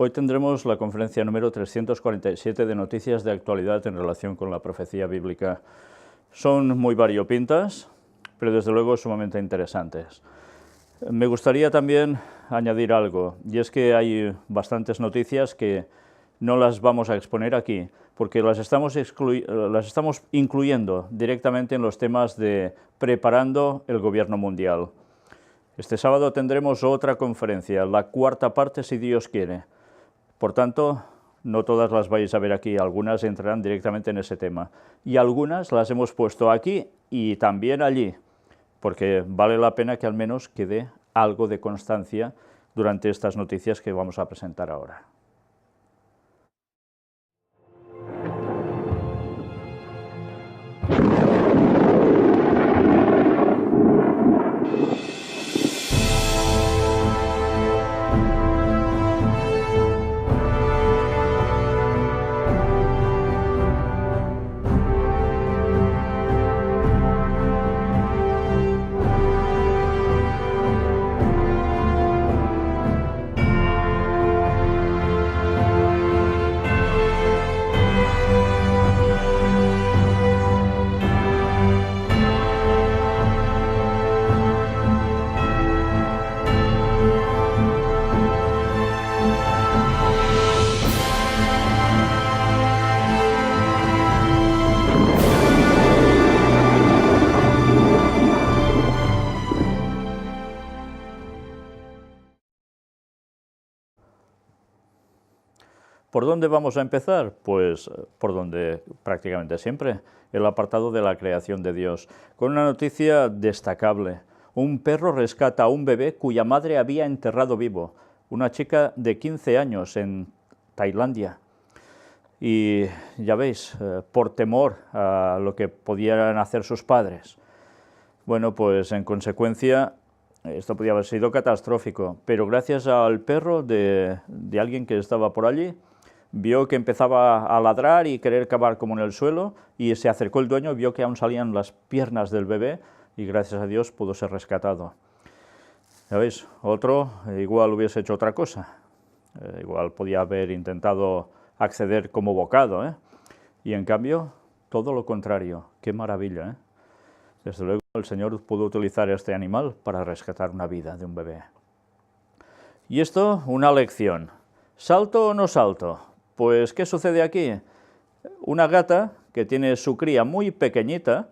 Hoy tendremos la conferencia número 347 de noticias de actualidad en relación con la profecía bíblica. Son muy variopintas, pero desde luego sumamente interesantes. Me gustaría también añadir algo, y es que hay bastantes noticias que no las vamos a exponer aquí, porque las estamos incluyendo directamente en los temas de preparando el gobierno mundial. Este sábado tendremos otra conferencia, la cuarta parte si Dios quiere. Por tanto, no todas las vais a ver aquí, algunas entrarán directamente en ese tema. Y algunas las hemos puesto aquí y también allí, porque vale la pena que al menos quede algo de constancia durante estas noticias que vamos a presentar ahora. ¿Por dónde vamos a empezar? Pues por donde prácticamente siempre, el apartado de la creación de Dios, con una noticia destacable. Un perro rescata a un bebé cuya madre había enterrado vivo, una chica de 15 años en Tailandia. Y ya veis, por temor a lo que podían hacer sus padres. Bueno, pues en consecuencia, esto podía haber sido catastrófico, pero gracias al perro de alguien que estaba por allí, vio que empezaba a ladrar y querer cavar como en el suelo, y se acercó el dueño, vio que aún salían las piernas del bebé, y gracias a Dios pudo ser rescatado. Ya veis, otro igual hubiese hecho otra cosa, igual podía haber intentado acceder como bocado, y en cambio, todo lo contrario. Qué maravilla, Desde luego el Señor pudo utilizar este animal para rescatar una vida de un bebé. Y esto, una lección. ¿Salto o no salto? Pues, ¿qué sucede aquí? Una gata que tiene su cría muy pequeñita,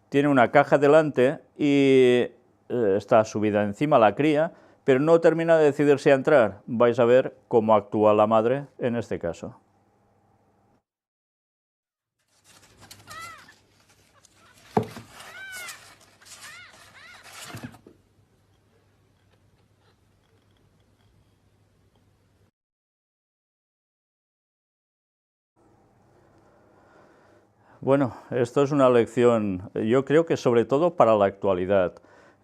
tiene una caja delante y está subida encima la cría, pero no termina de decidirse a entrar. Vais a ver cómo actúa la madre en este caso. Bueno, esto es una lección, yo creo que sobre todo para la actualidad.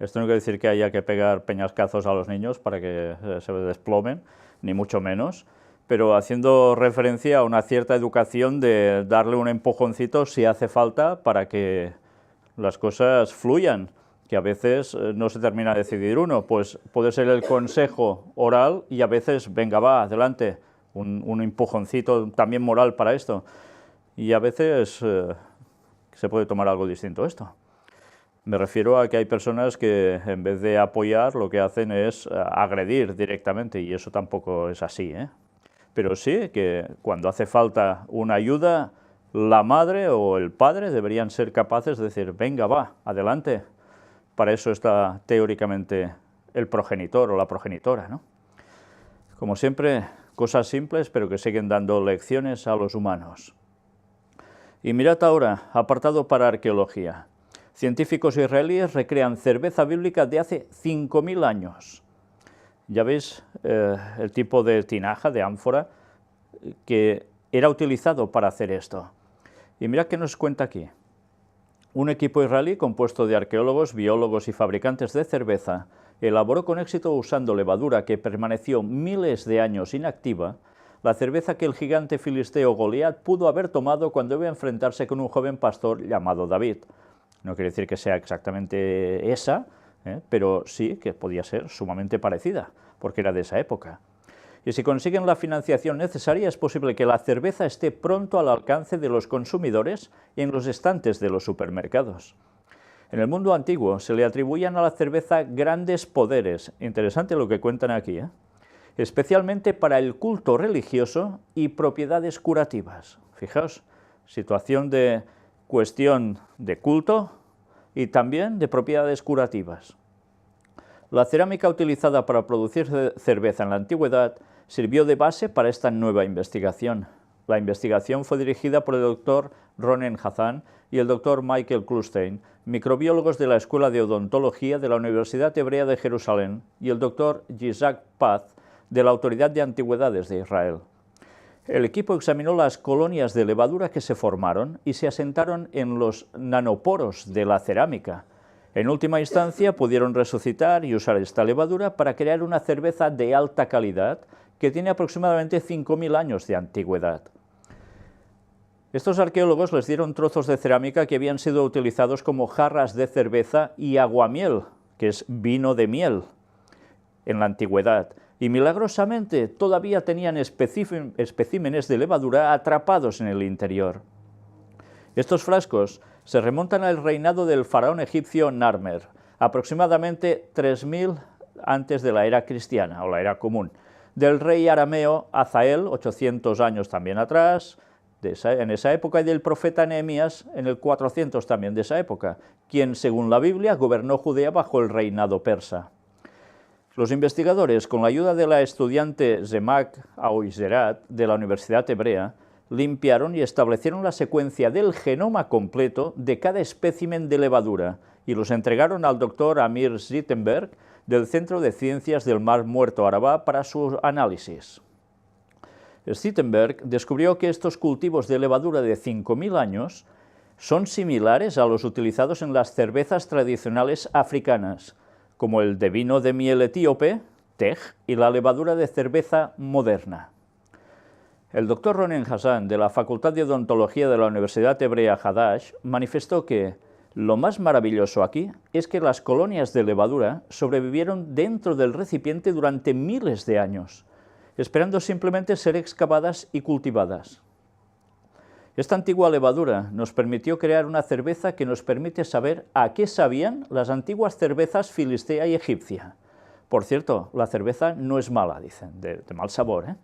Esto no quiere decir que haya que pegar peñascazos a los niños para que se desplomen, ni mucho menos, pero haciendo referencia a una cierta educación de darle un empujoncito si hace falta para que las cosas fluyan, que a veces no se termina de decidir uno, pues puede ser el consejo oral y a veces, venga, va, adelante, un empujoncito también moral para esto. Y a veces se puede tomar algo distinto esto. Me refiero a que hay personas que en vez de apoyar lo que hacen es agredir directamente, y eso tampoco es así, Pero sí que cuando hace falta una ayuda, la madre o el padre deberían ser capaces de decir, venga, va, adelante. Para eso está teóricamente el progenitor o la progenitora, Como siempre, cosas simples, pero que siguen dando lecciones a los humanos. Y mirad ahora, apartado para arqueología. Científicos israelíes recrean cerveza bíblica de hace 5000 años. Ya veis el tipo de tinaja, de ánfora, que era utilizado para hacer esto. Y mirad qué nos cuenta aquí. Un equipo israelí compuesto de arqueólogos, biólogos y fabricantes de cerveza elaboró con éxito, usando levadura que permaneció miles de años inactiva, la cerveza que el gigante filisteo Goliat pudo haber tomado cuando iba a enfrentarse con un joven pastor llamado David. No quiere decir que sea exactamente esa, pero sí que podía ser sumamente parecida, porque era de esa época. y si consiguen la financiación necesaria es posible que la cerveza esté pronto al alcance de los consumidores y en los estantes de los supermercados. En el mundo antiguo se le atribuían a la cerveza grandes poderes, interesante lo que cuentan aquí, especialmente para el culto religioso y propiedades curativas. Fijaos, situación de cuestión de culto y también de propiedades curativas. La cerámica utilizada para producir cerveza en la antigüedad sirvió de base para esta nueva investigación. La investigación fue dirigida por el doctor Ronen Hazan y el doctor Michael Klustein, microbiólogos de la Escuela de Odontología de la Universidad Hebrea de Jerusalén, y el doctor Yitzhak Paz, de la Autoridad de Antigüedades de Israel. El equipo examinó las colonias de levadura que se formaron y se asentaron en los nanoporos de la cerámica. En última instancia, pudieron resucitar y usar esta levadura para crear una cerveza de alta calidad que tiene aproximadamente 5.000 años de antigüedad. Estos arqueólogos les dieron trozos de cerámica que habían sido utilizados como jarras de cerveza y aguamiel, que es vino de miel, en la antigüedad, y milagrosamente todavía tenían especímenes de levadura atrapados en el interior. Estos frascos se remontan al reinado del faraón egipcio Narmer, aproximadamente 3000 antes de la era cristiana o la era común, del rey arameo Hazael, 800 años también atrás, en esa época, y del profeta Nehemías en el 400 también de esa época, quien, según la Biblia, gobernó Judea bajo el reinado persa. Los investigadores, con la ayuda de la estudiante Zemak Aoizerat de la Universidad Hebrea, limpiaron y establecieron la secuencia del genoma completo de cada espécimen de levadura y los entregaron al doctor Amir Zittenberg del Centro de Ciencias del Mar Muerto Arabá para su análisis. Zittenberg descubrió que estos cultivos de levadura de 5.000 años son similares a los utilizados en las cervezas tradicionales africanas, como el de vino de miel etíope, tej, y la levadura de cerveza moderna. El doctor Ronen Hazan, de la Facultad de Odontología de la Universidad Hebrea Hadash, manifestó que lo más maravilloso aquí es que las colonias de levadura sobrevivieron dentro del recipiente durante miles de años, esperando simplemente ser excavadas y cultivadas. Esta antigua levadura nos permitió crear una cerveza que nos permite saber a qué sabían las antiguas cervezas filistea y egipcia. Por cierto, la cerveza no es mala, dicen, de mal sabor,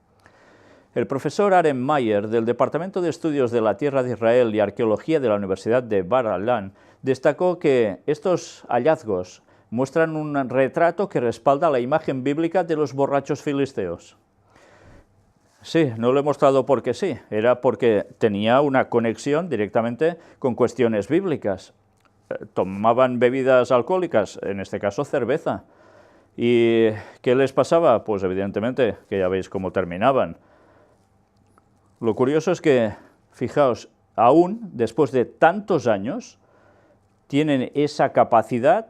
El profesor Aren Mayer, del Departamento de Estudios de la Tierra de Israel y Arqueología de la Universidad de Bar-Ilan, destacó que estos hallazgos muestran un retrato que respalda la imagen bíblica de los borrachos filisteos. Sí, no lo he mostrado porque sí, era porque tenía una conexión directamente con cuestiones bíblicas. Tomaban bebidas alcohólicas, en este caso cerveza. ¿Y qué les pasaba? Pues evidentemente, que ya veis cómo terminaban. Lo curioso es que, fijaos, aún después de tantos años, tienen esa capacidad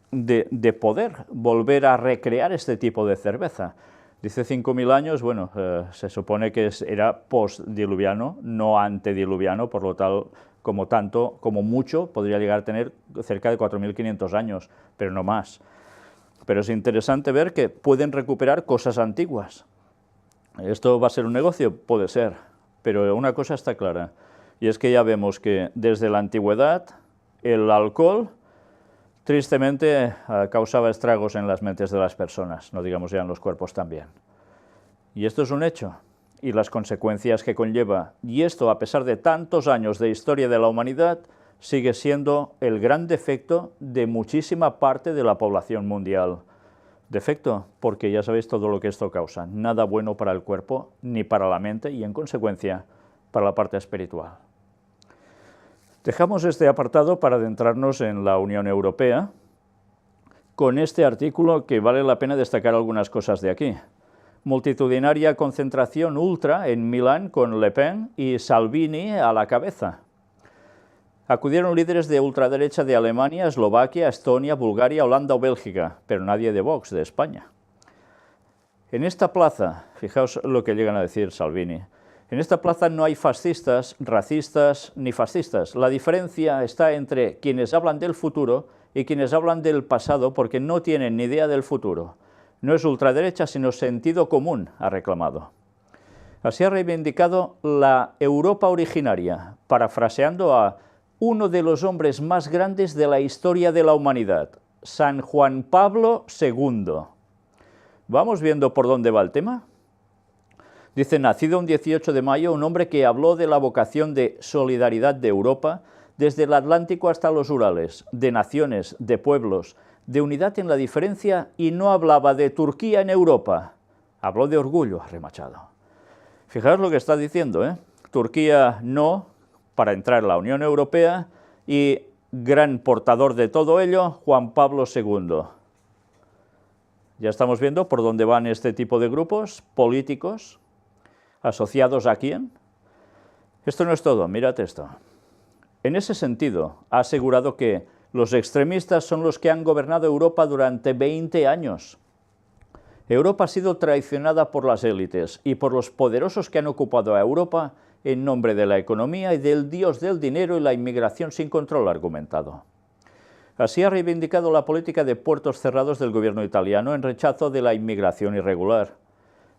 de poder volver a recrear este tipo de cerveza. Dice 5.000 años, bueno, se supone que era postdiluviano, no antediluviano, por lo tanto, como mucho, podría llegar a tener cerca de 4.500 años, pero no más. Pero es interesante ver que pueden recuperar cosas antiguas. ¿Esto va a ser un negocio? Puede ser, pero una cosa está clara, y es que ya vemos que desde la antigüedad el alcohol tristemente causaba estragos en las mentes de las personas, no digamos ya en los cuerpos también. Y esto es un hecho, y las consecuencias que conlleva, y esto a pesar de tantos años de historia de la humanidad, sigue siendo el gran defecto de muchísima parte de la población mundial. Defecto porque ya sabéis todo lo que esto causa, nada bueno para el cuerpo, ni para la mente, y en consecuencia, para la parte espiritual. Dejamos este apartado para adentrarnos en la Unión Europea con este artículo que vale la pena destacar algunas cosas de aquí. Multitudinaria concentración ultra en Milán con Le Pen y Salvini a la cabeza. Acudieron líderes de ultraderecha de Alemania, Eslovaquia, Estonia, Bulgaria, Holanda o Bélgica, pero nadie de Vox, de España. En esta plaza, fijaos lo que llegan a decir Salvini, en esta plaza no hay fascistas, racistas ni fascistas. La diferencia está entre quienes hablan del futuro y quienes hablan del pasado porque no tienen ni idea del futuro. No es ultraderecha, sino sentido común, ha reclamado. Así ha reivindicado la Europa originaria, parafraseando a uno de los hombres más grandes de la historia de la humanidad, San Juan Pablo II. ¿Vamos viendo por dónde va el tema? Dice, nacido un 18 de mayo, un hombre que habló de la vocación de solidaridad de Europa, desde el Atlántico hasta los Urales, de naciones, de pueblos, de unidad en la diferencia, y no hablaba de Turquía en Europa. Habló de orgullo, ha remachado. Fijaos lo que está diciendo, ¿eh? Turquía no, para entrar en la Unión Europea, y gran portador de todo ello, Juan Pablo II. Ya estamos viendo por dónde van este tipo de grupos políticos, asociados a quién. Esto no es todo, mirad esto. En ese sentido, ha asegurado que los extremistas son los que han gobernado Europa durante 20 años. Europa ha sido traicionada por las élites y por los poderosos que han ocupado a Europa en nombre de la economía y del dios del dinero y la inmigración sin control, ha argumentado. Así ha reivindicado la política de puertos cerrados del gobierno italiano en rechazo de la inmigración irregular.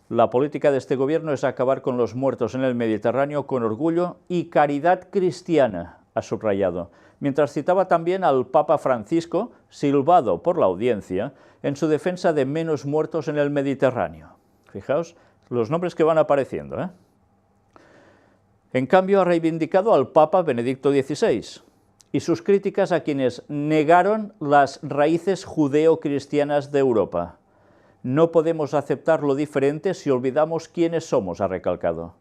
La política de este gobierno es acabar con los muertos en el Mediterráneo con orgullo y caridad cristiana, ha subrayado, mientras citaba también al Papa Francisco, silbado por la audiencia, en su defensa de menos muertos en el Mediterráneo. Fijaos los nombres que van apareciendo, ¿eh? En cambio, ha reivindicado al Papa Benedicto XVI y sus críticas a quienes negaron las raíces judeo-cristianas de Europa. No podemos aceptar lo diferente si olvidamos quiénes somos, ha recalcado.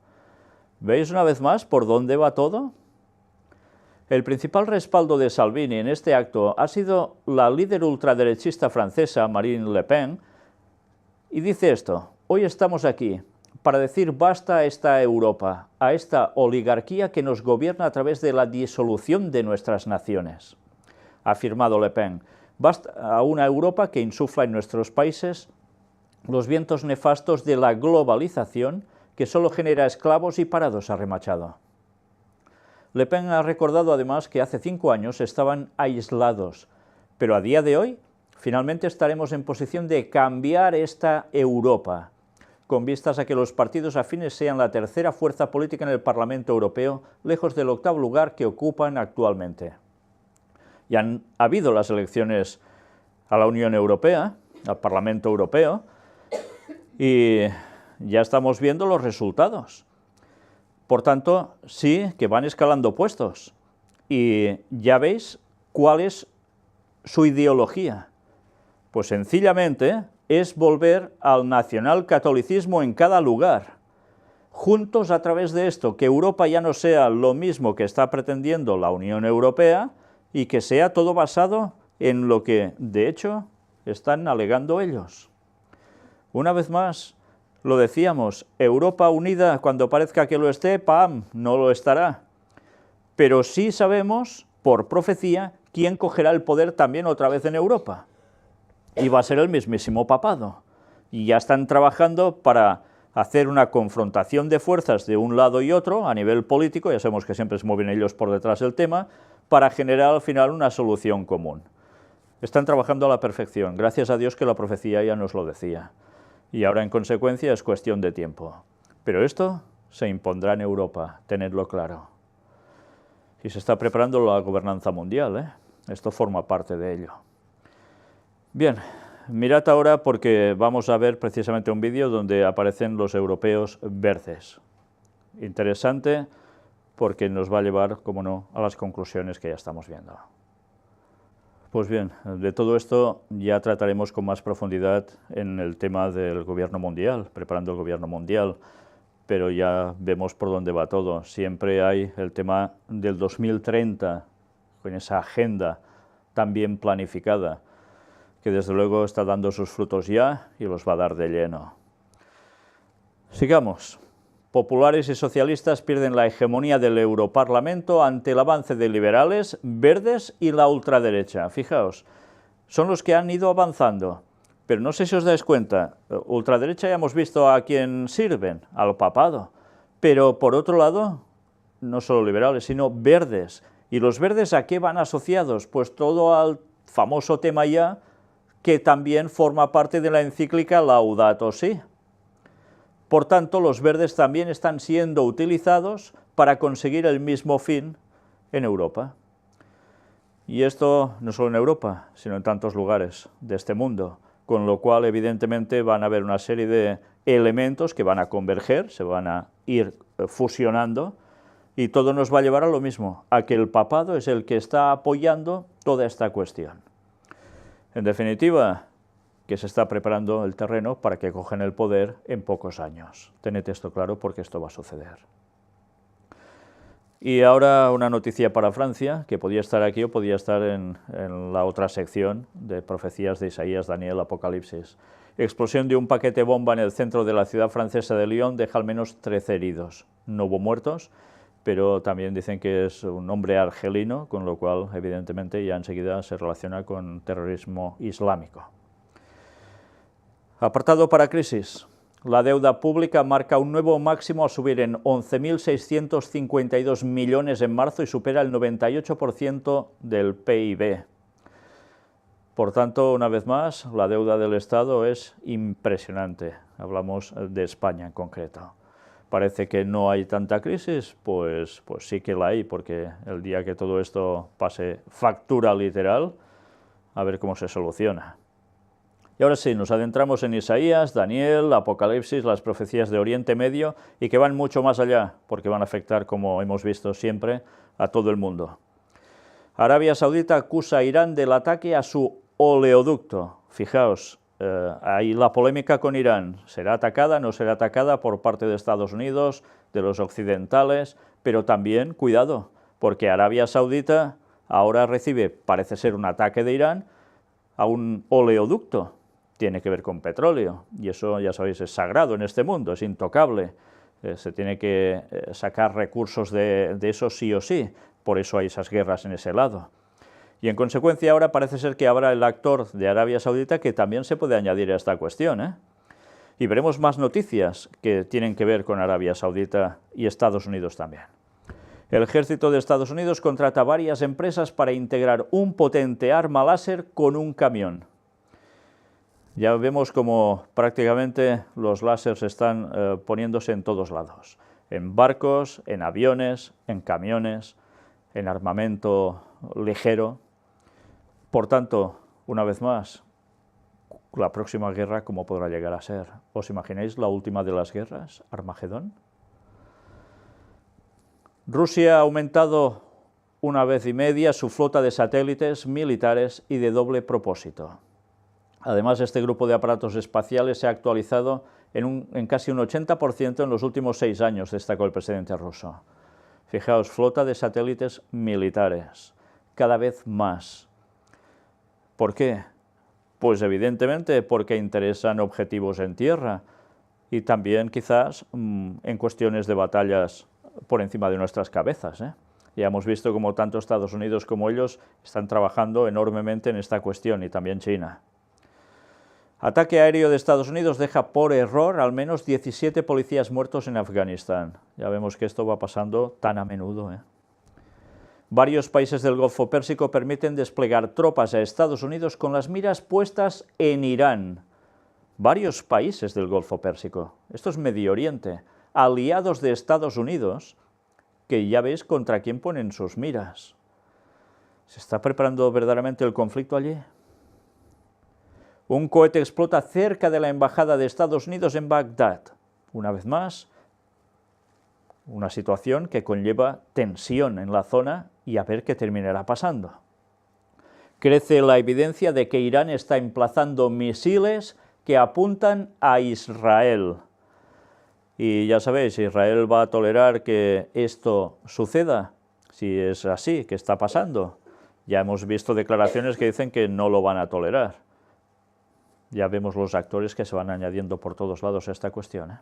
¿Veis una vez más por dónde va todo? El principal respaldo de Salvini en este acto ha sido la líder ultraderechista francesa Marine Le Pen, y dice esto: hoy estamos aquí para decir basta a esta Europa, a esta oligarquía que nos gobierna a través de la disolución de nuestras naciones. Ha afirmado Le Pen, basta a una Europa que insufla en nuestros países los vientos nefastos de la globalización que solo genera esclavos y parados, ha remachado. Le Pen ha recordado además que hace 5 años estaban aislados, pero a día de hoy finalmente estaremos en posición de cambiar esta Europa, con vistas a que los partidos afines sean la tercera fuerza política en el Parlamento Europeo, lejos del 8º lugar que ocupan actualmente. Ya han habido las elecciones a la Unión Europea, al Parlamento Europeo, y ya estamos viendo los resultados. Por tanto, sí que van escalando puestos, y ya veis cuál es su ideología. Pues sencillamente es volver al nacionalcatolicismo en cada lugar. Juntos a través de esto, que Europa ya no sea lo mismo que está pretendiendo la Unión Europea y que sea todo basado en lo que, de hecho, están alegando ellos. Una vez más, lo decíamos, Europa unida, cuando parezca que lo esté, ¡pam!, no lo estará. Pero sí sabemos, por profecía, quién cogerá el poder también otra vez en Europa. Y va a ser el mismísimo papado. Y ya están trabajando para hacer una confrontación de fuerzas de un lado y otro a nivel político, ya sabemos que siempre se mueven ellos por detrás del tema, para generar al final una solución común. Están trabajando a la perfección, gracias a Dios que la profecía ya nos lo decía. Y ahora en consecuencia es cuestión de tiempo. Pero esto se impondrá en Europa, tenedlo claro. Y se está preparando la gobernanza mundial, ¿eh? Esto forma parte de ello. Bien, mirad ahora porque vamos a ver precisamente un vídeo donde aparecen los europeos verdes. Interesante porque nos va a llevar, como no, a las conclusiones que ya estamos viendo. Pues bien, de todo esto ya trataremos con más profundidad en el tema del gobierno mundial, preparando el gobierno mundial, pero ya vemos por dónde va todo. Siempre hay el tema del 2030, con esa agenda tan bien planificada, que desde luego está dando sus frutos ya y los va a dar de lleno. Sigamos. Populares y socialistas pierden la hegemonía del Europarlamento ante el avance de liberales, verdes y la ultraderecha. Fijaos, son los que han ido avanzando, pero no sé si os dais cuenta, ultraderecha ya hemos visto a quién sirven, al papado, pero por otro lado, no solo liberales, sino verdes. ¿Y los verdes a qué van asociados? Pues todo al famoso tema ya que también forma parte de la encíclica Laudato Si. Por tanto, los verdes también están siendo utilizados para conseguir el mismo fin en Europa. Y esto no solo en Europa, sino en tantos lugares de este mundo, con lo cual evidentemente van a haber una serie de elementos que van a converger, se van a ir fusionando, y todo nos va a llevar a lo mismo, a que el papado es el que está apoyando toda esta cuestión. En definitiva, que se está preparando el terreno para que cojan el poder en pocos años. Tened esto claro porque esto va a suceder. Y ahora una noticia para Francia, que podía estar aquí o podía estar en la otra sección de profecías de Isaías, Daniel, Apocalipsis. Explosión de un paquete bomba en el centro de la ciudad francesa de Lyon deja al menos 13 heridos. No hubo muertos, pero también dicen que es un hombre argelino, con lo cual, evidentemente, ya enseguida se relaciona con terrorismo islámico. Apartado para crisis. La deuda pública marca un nuevo máximo al subir en 11.652 millones en marzo y supera el 98% del PIB. Por tanto, una vez más, la deuda del Estado es impresionante. Hablamos de España en concreto. Parece que no hay tanta crisis, pues sí que la hay, porque el día que todo esto pase factura literal, a ver cómo se soluciona. Y ahora sí, nos adentramos en Isaías, Daniel, Apocalipsis, las profecías de Oriente Medio, y que van mucho más allá, porque van a afectar, como hemos visto siempre, a todo el mundo. Arabia Saudita acusa a Irán del ataque a su oleoducto. Fijaos, hay la polémica con Irán. ¿Será atacada, no será atacada por parte de Estados Unidos, de los occidentales? Pero también, cuidado, porque Arabia Saudita ahora recibe, parece ser, un ataque de Irán a un oleoducto. Tiene que ver con petróleo, y eso, ya sabéis, es sagrado en este mundo, es intocable. Se tiene que sacar recursos de eso sí o sí, por eso hay esas guerras en ese lado. Y en consecuencia ahora parece ser que habrá el actor de Arabia Saudita que también se puede añadir a esta cuestión, Y veremos más noticias que tienen que ver con Arabia Saudita y Estados Unidos también. El ejército de Estados Unidos contrata varias empresas para integrar un potente arma láser con un camión. Ya vemos como prácticamente los láseres están poniéndose en todos lados, en barcos, en aviones, en camiones, en armamento ligero. Por tanto, una vez más, la próxima guerra, ¿cómo podrá llegar a ser? ¿Os imagináis la última de las guerras, Armagedón? Rusia ha aumentado 1,5 veces su flota de satélites militares y de doble propósito. Además, este grupo de aparatos espaciales se ha actualizado en casi un 80% en los últimos 6 años, destacó el presidente ruso. Fijaos, flota de satélites militares, cada vez más. ¿Por qué? Pues evidentemente porque interesan objetivos en tierra y también quizás en cuestiones de batallas por encima de nuestras cabezas. Ya hemos visto cómo tanto Estados Unidos como ellos están trabajando enormemente en esta cuestión, y también China. Ataque aéreo de Estados Unidos deja por error al menos 17 policías muertos en Afganistán. Ya vemos que esto va pasando tan a menudo. Varios países del Golfo Pérsico permiten desplegar tropas a Estados Unidos con las miras puestas en Irán. Varios países del Golfo Pérsico, esto es Medio Oriente, aliados de Estados Unidos, que ya veis contra quién ponen sus miras. ¿Se está preparando verdaderamente el conflicto allí? Un cohete explota cerca de la embajada de Estados Unidos en Bagdad. Una vez más, una situación que conlleva tensión en la zona y a ver qué terminará pasando. Crece la evidencia de que Irán está emplazando misiles que apuntan a Israel. Y ya sabéis, Israel va a tolerar que esto suceda, si es así, que está pasando. Ya hemos visto declaraciones que dicen que no lo van a tolerar. Ya vemos los actores que se van añadiendo por todos lados a esta cuestión.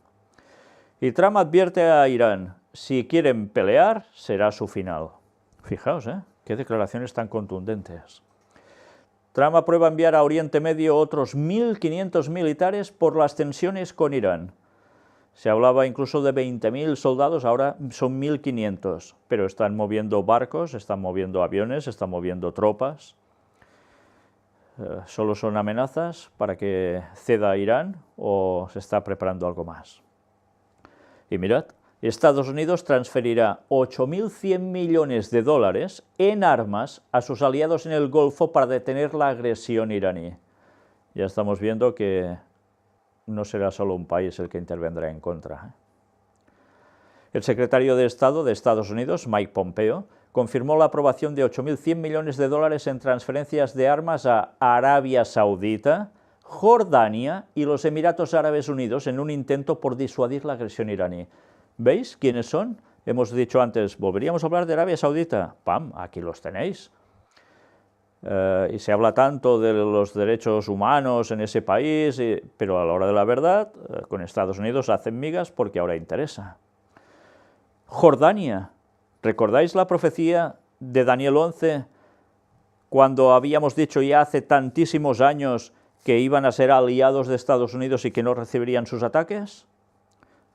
Y Trump advierte a Irán, si quieren pelear, será su final. Fijaos, qué declaraciones tan contundentes. Trump aprueba enviar a Oriente Medio otros 1.500 militares por las tensiones con Irán. Se hablaba incluso de 20.000 soldados, ahora son 1.500, pero están moviendo barcos, están moviendo aviones, están moviendo tropas. ¿Solo son amenazas para que ceda Irán o se está preparando algo más? Y mirad, Estados Unidos transferirá 8.100 millones de dólares en armas a sus aliados en el Golfo para detener la agresión iraní. Ya estamos viendo que no será solo un país el que intervendrá en contra. El secretario de Estado de Estados Unidos, Mike Pompeo, confirmó la aprobación de 8.100 millones de dólares en transferencias de armas a Arabia Saudita, Jordania y los Emiratos Árabes Unidos en un intento por disuadir la agresión iraní. ¿Veis quiénes son? Hemos dicho antes, ¿volveríamos a hablar de Arabia Saudita? ¡Pam! Aquí los tenéis. Y se habla tanto de los derechos humanos en ese país, pero a la hora de la verdad, con Estados Unidos hacen migas porque ahora interesa. Jordania. ¿Recordáis la profecía de Daniel 11, cuando habíamos dicho ya hace tantísimos años que iban a ser aliados de Estados Unidos y que no recibirían sus ataques?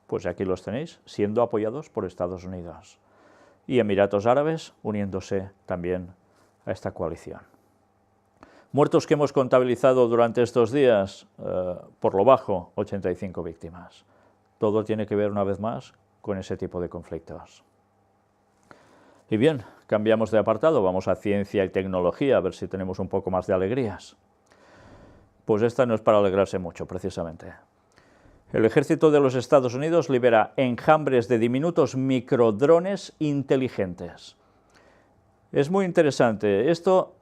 Pues aquí los tenéis, siendo apoyados por Estados Unidos. Y Emiratos Árabes uniéndose también a esta coalición. Muertos que hemos contabilizado durante estos días, por lo bajo, 85 víctimas. Todo tiene que ver una vez más con ese tipo de conflictos. Y bien, cambiamos de apartado, vamos a ciencia y tecnología, a ver si tenemos un poco más de alegrías. Pues esta no es para alegrarse mucho, precisamente. El ejército de los Estados Unidos libera enjambres de diminutos microdrones inteligentes. Es muy interesante, esto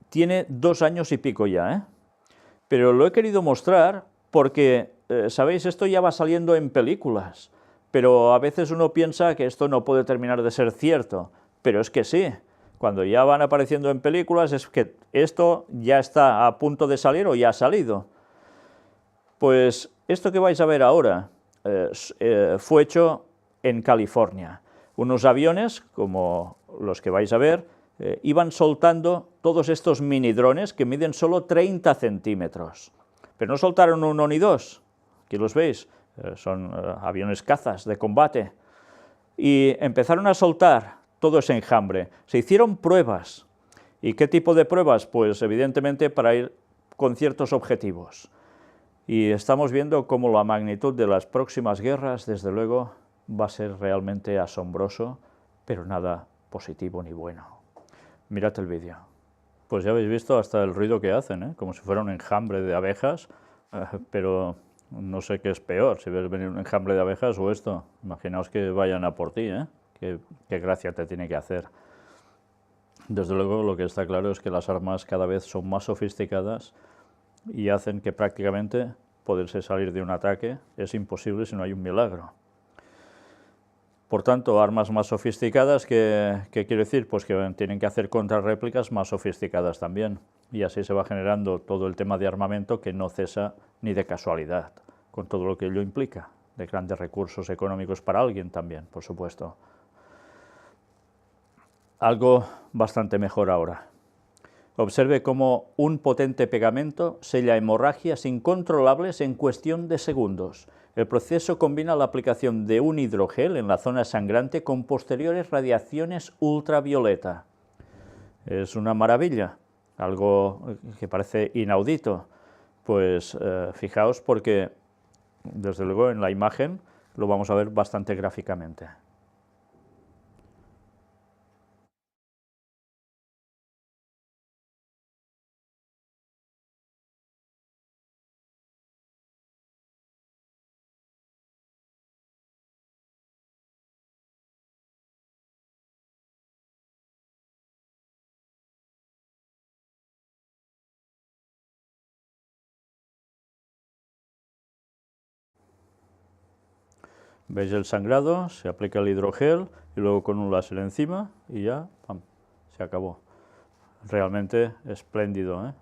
tiene 2 años y pico ya, pero lo he querido mostrar porque, sabéis, esto ya va saliendo en películas, pero a veces uno piensa que esto no puede terminar de ser cierto. Pero es que sí, cuando ya van apareciendo en películas es que esto ya está a punto de salir o ya ha salido. Pues esto que vais a ver ahora fue hecho en California. Unos aviones, como los que vais a ver, iban soltando todos estos mini drones que miden solo 30 centímetros. Pero no soltaron uno ni dos, aquí los veis, son aviones cazas de combate. Y empezaron a soltar todo ese enjambre. Se hicieron pruebas. ¿Y qué tipo de pruebas? Pues evidentemente para ir con ciertos objetivos. Y estamos viendo cómo la magnitud de las próximas guerras, desde luego, va a ser realmente asombroso, pero nada positivo ni bueno. Mirad el vídeo. Pues ya habéis visto hasta el ruido que hacen, como si fuera un enjambre de abejas, pero no sé qué es peor, si ves venir un enjambre de abejas o esto. Imaginaos que vayan a por ti, Qué gracia te tiene que hacer. Desde luego lo que está claro es que las armas cada vez son más sofisticadas y hacen que prácticamente poderse salir de un ataque es imposible si no hay un milagro. Por tanto, armas más sofisticadas, ¿qué quiere decir? Pues que tienen que hacer contrarréplicas más sofisticadas también. Y así se va generando todo el tema de armamento que no cesa ni de casualidad, con todo lo que ello implica, de grandes recursos económicos para alguien también, por supuesto. Algo bastante mejor ahora. Observe cómo un potente pegamento sella hemorragias incontrolables en cuestión de segundos. El proceso combina la aplicación de un hidrogel en la zona sangrante con posteriores radiaciones ultravioleta. Es una maravilla, algo que parece inaudito. Pues fijaos porque, desde luego, en la imagen lo vamos a ver bastante gráficamente. ¿Veis el sangrado? Se aplica el hidrogel y luego con un láser encima y ya, ¡pam!, se acabó. Realmente espléndido,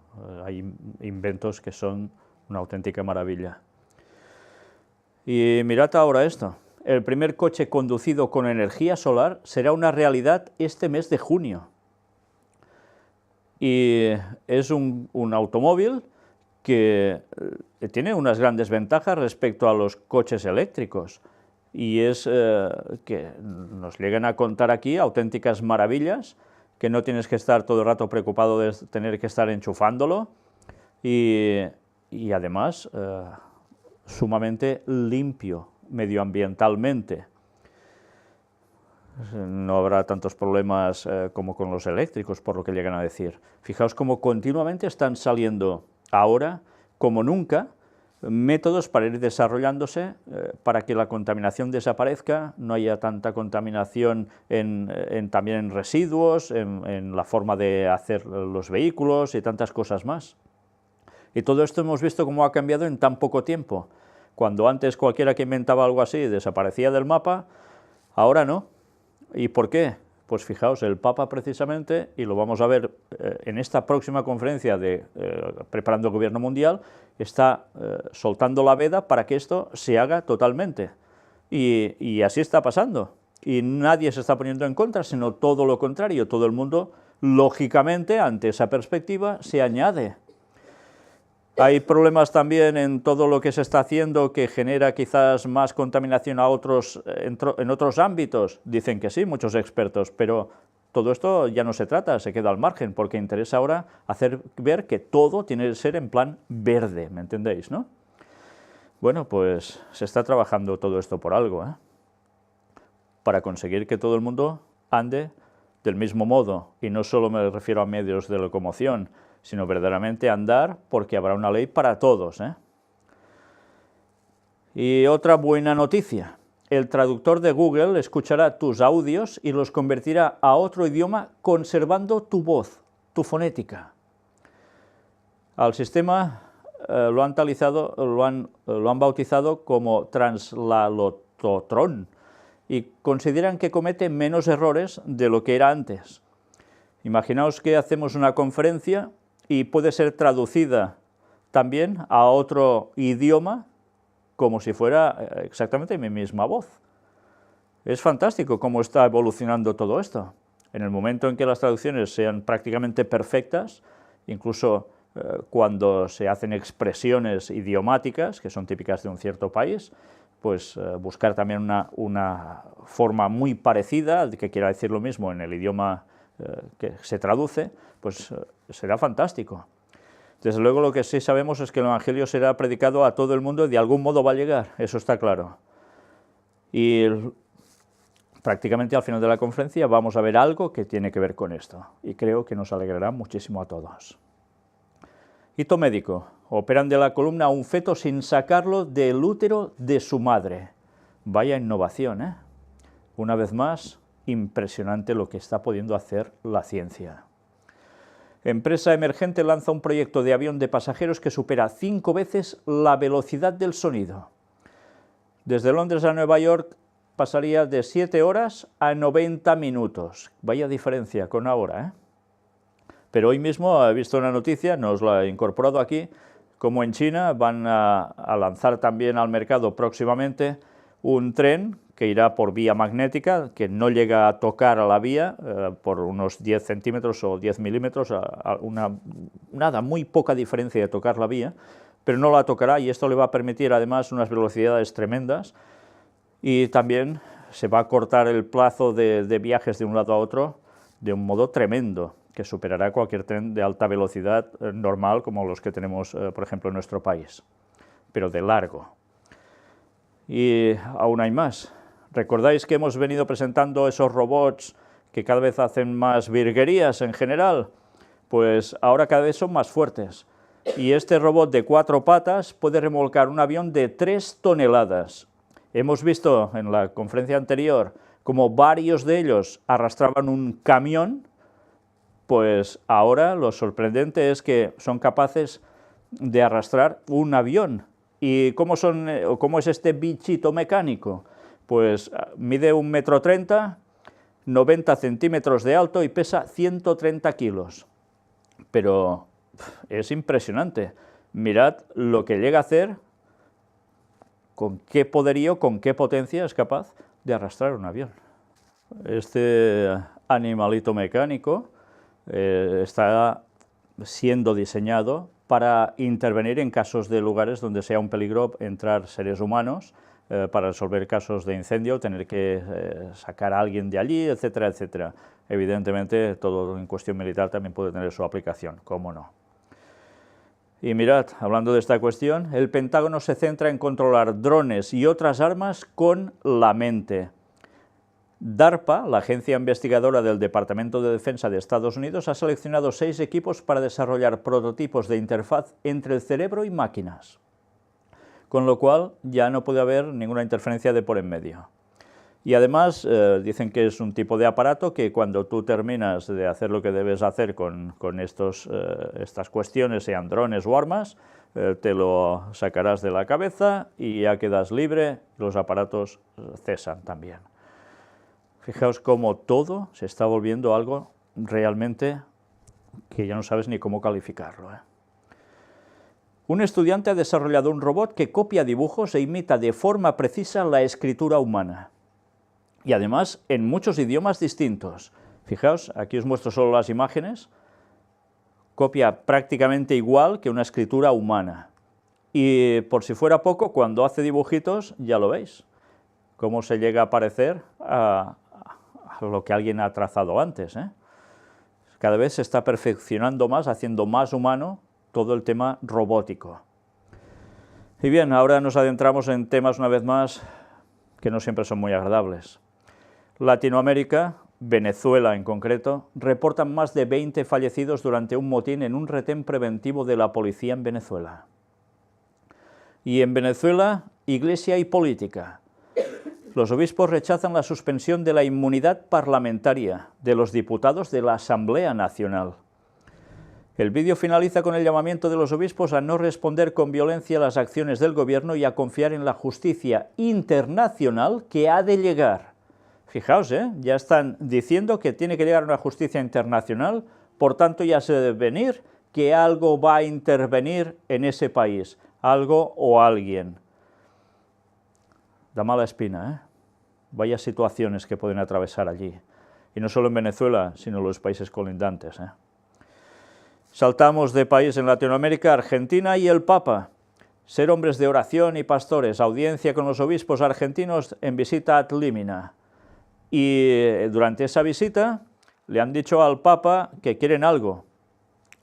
Hay inventos que son una auténtica maravilla. Y mirad ahora esto. El primer coche conducido con energía solar será una realidad este mes de junio. Y es un automóvil que tiene unas grandes ventajas respecto a los coches eléctricos. Y es que nos llegan a contar aquí auténticas maravillas, que no tienes que estar todo el rato preocupado de tener que estar enchufándolo, y, además sumamente limpio medioambientalmente. No habrá tantos problemas como con los eléctricos, por lo que llegan a decir. Fijaos cómo continuamente están saliendo ahora, como nunca, métodos para ir desarrollándose, para que la contaminación desaparezca, no haya tanta contaminación también en residuos, en la forma de hacer los vehículos y tantas cosas más. Y todo esto hemos visto cómo ha cambiado en tan poco tiempo. Cuando antes cualquiera que inventaba algo así desaparecía del mapa, ahora no. ¿Y por qué? Pues fijaos, el Papa precisamente, y lo vamos a ver en esta próxima conferencia de Preparando el Gobierno Mundial, está soltando la veda para que esto se haga totalmente. Y así está pasando. Y nadie se está poniendo en contra, sino todo lo contrario. Todo el mundo, lógicamente, ante esa perspectiva, se añade. Hay problemas también en todo lo que se está haciendo que genera quizás más contaminación en otros ámbitos. Dicen que sí, muchos expertos, pero todo esto ya no se trata, se queda al margen, porque interesa ahora hacer ver que todo tiene que ser en plan verde, ¿me entendéis, no? Bueno, pues se está trabajando todo esto por algo, para conseguir que todo el mundo ande del mismo modo, y no solo me refiero a medios de locomoción, sino verdaderamente andar, porque habrá una ley para todos, Y otra buena noticia, el traductor de Google escuchará tus audios y los convertirá a otro idioma conservando tu voz, tu fonética. Al sistema lo han bautizado como Translalototron y consideran que comete menos errores de lo que era antes. Imaginaos que hacemos una conferencia y puede ser traducida también a otro idioma como si fuera exactamente mi misma voz. Es fantástico cómo está evolucionando todo esto. En el momento en que las traducciones sean prácticamente perfectas, incluso cuando se hacen expresiones idiomáticas, que son típicas de un cierto país, pues buscar también una forma muy parecida, que quiera decir lo mismo en el idioma que se traduce, pues será fantástico. Desde luego lo que sí sabemos es que el Evangelio será predicado a todo el mundo y de algún modo va a llegar, eso está claro. Y prácticamente al final de la conferencia vamos a ver algo que tiene que ver con esto, y creo que nos alegrará muchísimo a todos. Hito médico, operan de la columna a un feto sin sacarlo del útero de su madre. Vaya innovación, Una vez más, impresionante lo que está pudiendo hacer la ciencia. Empresa emergente lanza un proyecto de avión de pasajeros que supera 5 veces la velocidad del sonido. Desde Londres a Nueva York pasaría de 7 horas a 90 minutos. Vaya diferencia con ahora, Pero hoy mismo he visto una noticia, nos la he incorporado aquí, como en China van a lanzar también al mercado próximamente un tren que irá por vía magnética, que no llega a tocar a la vía por unos 10 centímetros o 10 milímetros, nada, muy poca diferencia de tocar la vía, pero no la tocará y esto le va a permitir además unas velocidades tremendas y también se va a cortar el plazo de viajes de un lado a otro de un modo tremendo, que superará cualquier tren de alta velocidad normal como los que tenemos, por ejemplo, en nuestro país, pero de largo. Y aún hay más. ¿Recordáis que hemos venido presentando esos robots que cada vez hacen más virguerías en general? Pues ahora cada vez son más fuertes. Y este robot de 4 patas puede remolcar un avión de 3 toneladas. Hemos visto en la conferencia anterior cómo varios de ellos arrastraban un camión, pues ahora lo sorprendente es que son capaces de arrastrar un avión. ¿Y cómo es este bichito mecánico? Pues mide 1,30 m, 90 centímetros de alto y pesa 130 kilos. Pero es impresionante. Mirad lo que llega a hacer, con qué poderío, con qué potencia es capaz de arrastrar un avión. Este animalito mecánico está siendo diseñado para intervenir en casos de lugares donde sea un peligro entrar seres humanos, para resolver casos de incendio, tener que sacar a alguien de allí, etcétera, etcétera. Evidentemente, todo en cuestión militar también puede tener su aplicación, cómo no. Y mirad, hablando de esta cuestión, el Pentágono se centra en controlar drones y otras armas con la mente. DARPA, la agencia investigadora del Departamento de Defensa de Estados Unidos, ha seleccionado 6 equipos para desarrollar prototipos de interfaz entre el cerebro y máquinas, con lo cual ya no puede haber ninguna interferencia de por en medio. Y además dicen que es un tipo de aparato que cuando tú terminas de hacer lo que debes hacer con estas cuestiones, sean drones o armas, te lo sacarás de la cabeza y ya quedas libre, los aparatos cesan también. Fijaos cómo todo se está volviendo algo realmente que ya no sabes ni cómo calificarlo, ¿eh? Un estudiante ha desarrollado un robot que copia dibujos e imita de forma precisa la escritura humana. Y además en muchos idiomas distintos. Fijaos, aquí os muestro solo las imágenes. Copia prácticamente igual que una escritura humana. Y por si fuera poco, cuando hace dibujitos, ya lo veis, cómo se llega a parecer a lo que alguien ha trazado antes, ¿eh? Cada vez se está perfeccionando más, haciendo más humano todo el tema robótico. Y bien, ahora nos adentramos en temas una vez más que no siempre son muy agradables. Latinoamérica, Venezuela en concreto, reportan más de 20 fallecidos durante un motín en un retén preventivo de la policía en Venezuela. Y en Venezuela, Iglesia y política. Los obispos rechazan la suspensión de la inmunidad parlamentaria de los diputados de la Asamblea Nacional. El vídeo finaliza con el llamamiento de los obispos a no responder con violencia a las acciones del gobierno y a confiar en la justicia internacional que ha de llegar. Fijaos, ya están diciendo que tiene que llegar una justicia internacional, por tanto ya se debe venir que algo va a intervenir en ese país, algo o alguien. Da mala espina, ¿eh? Vaya situaciones que pueden atravesar allí. Y no solo en Venezuela, sino en los países colindantes, ¿eh? Saltamos de país en Latinoamérica, Argentina y el Papa. Ser hombres de oración y pastores, audiencia con los obispos argentinos en visita ad limina. Y durante esa visita le han dicho al Papa que quieren algo.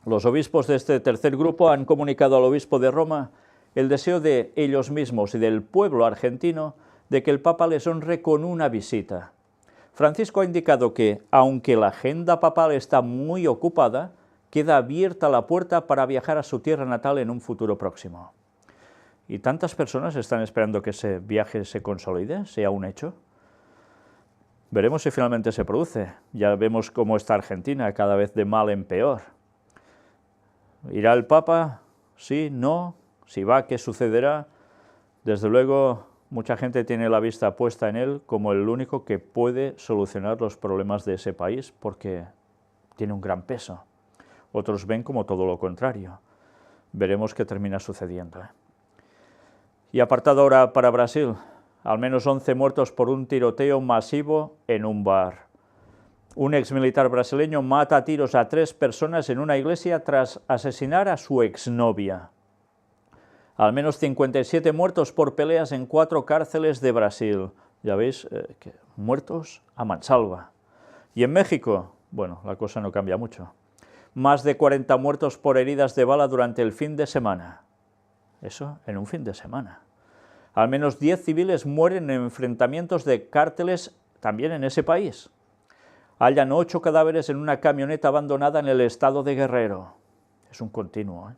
Los obispos de este tercer grupo han comunicado al obispo de Roma el deseo de ellos mismos y del pueblo argentino de que el Papa les honre con una visita. Francisco ha indicado que, aunque la agenda papal está muy ocupada, queda abierta la puerta para viajar a su tierra natal en un futuro próximo. ¿Y tantas personas están esperando que ese viaje se consolide, sea un hecho? Veremos si finalmente se produce. Ya vemos cómo está Argentina, cada vez de mal en peor. ¿Irá el Papa? ¿Sí? ¿No? Si va, ¿qué sucederá? Desde luego, mucha gente tiene la vista puesta en él como el único que puede solucionar los problemas de ese país, porque tiene un gran peso. Otros ven como todo lo contrario. Veremos qué termina sucediendo, ¿eh? Y apartado ahora para Brasil, al menos 11 muertos por un tiroteo masivo en un bar. Un exmilitar brasileño mata a tiros a 3 personas en una iglesia tras asesinar a su exnovia. Al menos 57 muertos por peleas en 4 cárceles de Brasil. Ya veis, que muertos a mansalva. Y en México, bueno, la cosa no cambia mucho. Más de 40 muertos por heridas de bala durante el fin de semana. Eso en un fin de semana. Al menos 10 civiles mueren en enfrentamientos de cárteles también en ese país. Hallan 8 cadáveres en una camioneta abandonada en el estado de Guerrero. Es un continuo, ¿eh?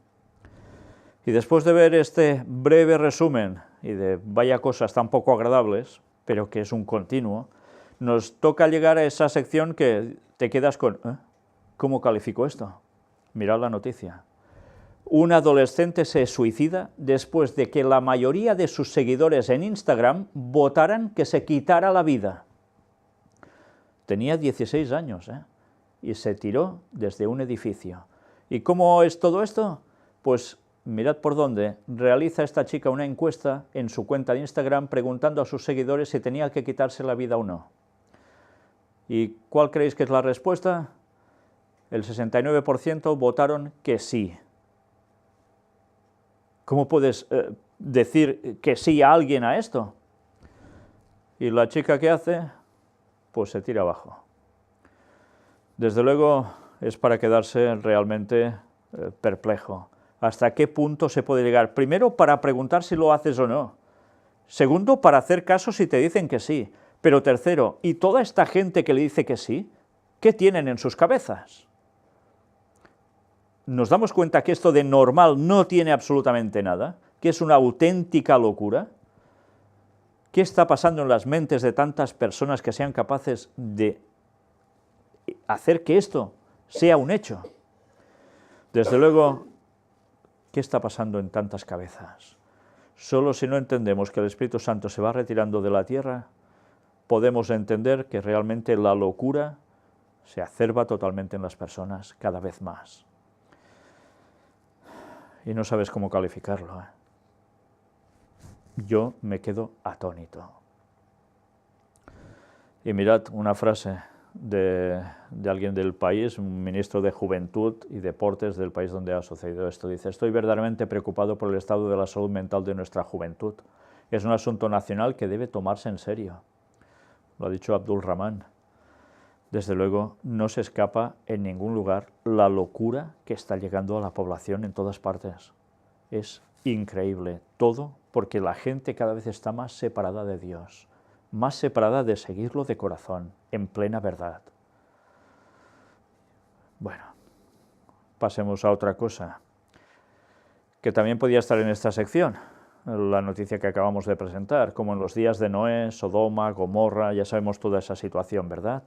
Y después de ver este breve resumen, y de vaya cosas tan poco agradables, pero que es un continuo, nos toca llegar a esa sección que te quedas con ¿cómo califico esto? Mirad la noticia. Un adolescente se suicida después de que la mayoría de sus seguidores en Instagram votaran que se quitara la vida. Tenía 16 años, y se tiró desde un edificio. ¿Y cómo es todo esto? Pues mirad por dónde. Realiza esta chica una encuesta en su cuenta de Instagram preguntando a sus seguidores si tenía que quitarse la vida o no. ¿Y cuál creéis que es la respuesta? El 69% votaron que sí. ¿Cómo puedes decir que sí a alguien a esto? ¿Y la chica qué hace? Pues se tira abajo. Desde luego es para quedarse realmente perplejo. ¿Hasta qué punto se puede llegar? Primero, para preguntar si lo haces o no. Segundo, para hacer caso si te dicen que sí. Pero tercero, ¿y toda esta gente que le dice que sí? ¿Qué tienen en sus cabezas? Nos damos cuenta que esto de normal no tiene absolutamente nada, que es una auténtica locura. ¿Qué está pasando en las mentes de tantas personas que sean capaces de hacer que esto sea un hecho? Desde luego, ¿qué está pasando en tantas cabezas? Solo si no entendemos que el Espíritu Santo se va retirando de la tierra, podemos entender que realmente la locura se acerba totalmente en las personas cada vez más. Y no sabes cómo calificarlo, ¿eh? Yo me quedo atónito. Y mirad una frase de alguien del país, un ministro de Juventud y Deportes del país donde ha sucedido esto. Dice: estoy verdaderamente preocupado por el estado de la salud mental de nuestra juventud. Es un asunto nacional que debe tomarse en serio. Lo ha dicho Abdul Rahman. Desde luego, no se escapa en ningún lugar la locura que está llegando a la población en todas partes. Es increíble todo, porque la gente cada vez está más separada de Dios, más separada de seguirlo de corazón, en plena verdad. Bueno, pasemos a otra cosa, que también podía estar en esta sección, la noticia que acabamos de presentar, como en los días de Noé, Sodoma, Gomorra, ya sabemos toda esa situación, ¿verdad?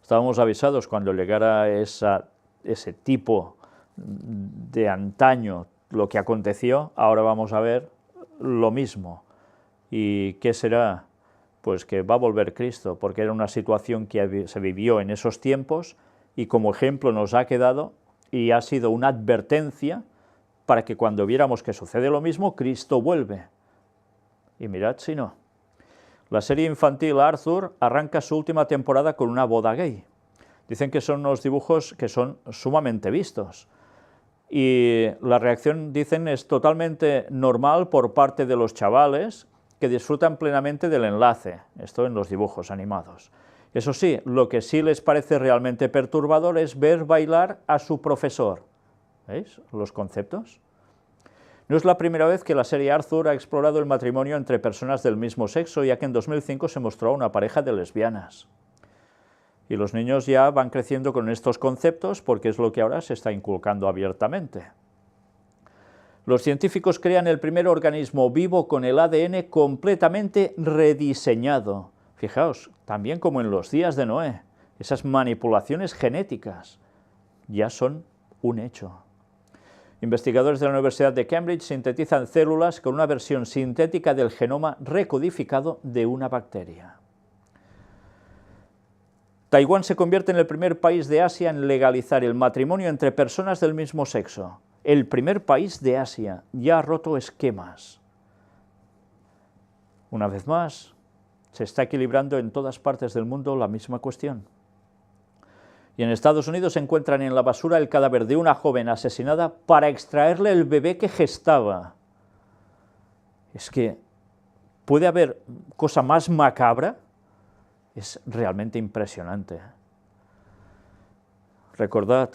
Estábamos avisados cuando llegara ese tipo de antaño, lo que aconteció. Ahora vamos a ver lo mismo. ¿Y qué será? Pues que va a volver Cristo, porque era una situación que se vivió en esos tiempos y como ejemplo nos ha quedado y ha sido una advertencia para que cuando viéramos que sucede lo mismo, Cristo vuelve. Y mirad si no. La serie infantil Arthur arranca su última temporada con una boda gay. Dicen que son unos dibujos que son sumamente vistos. Y la reacción, dicen, es totalmente normal por parte de los chavales que disfrutan plenamente del enlace, esto en los dibujos animados. Eso sí, lo que sí les parece realmente perturbador es ver bailar a su profesor. ¿Veis los conceptos? No es la primera vez que la serie Arthur ha explorado el matrimonio entre personas del mismo sexo, ya que en 2005 se mostró a una pareja de lesbianas. Y los niños ya van creciendo con estos conceptos porque es lo que ahora se está inculcando abiertamente. Los científicos crean el primer organismo vivo con el ADN completamente rediseñado. Fijaos, también como en los días de Noé, esas manipulaciones genéticas ya son un hecho. Investigadores de la Universidad de Cambridge sintetizan células con una versión sintética del genoma recodificado de una bacteria. Taiwán se convierte en el primer país de Asia en legalizar el matrimonio entre personas del mismo sexo. El primer país de Asia ya ha roto esquemas. Una vez más, se está equilibrando en todas partes del mundo la misma cuestión. Y en Estados Unidos se encuentran en la basura el cadáver de una joven asesinada para extraerle el bebé que gestaba. Es que, ¿puede haber cosa más macabra? Es realmente impresionante. Recordad,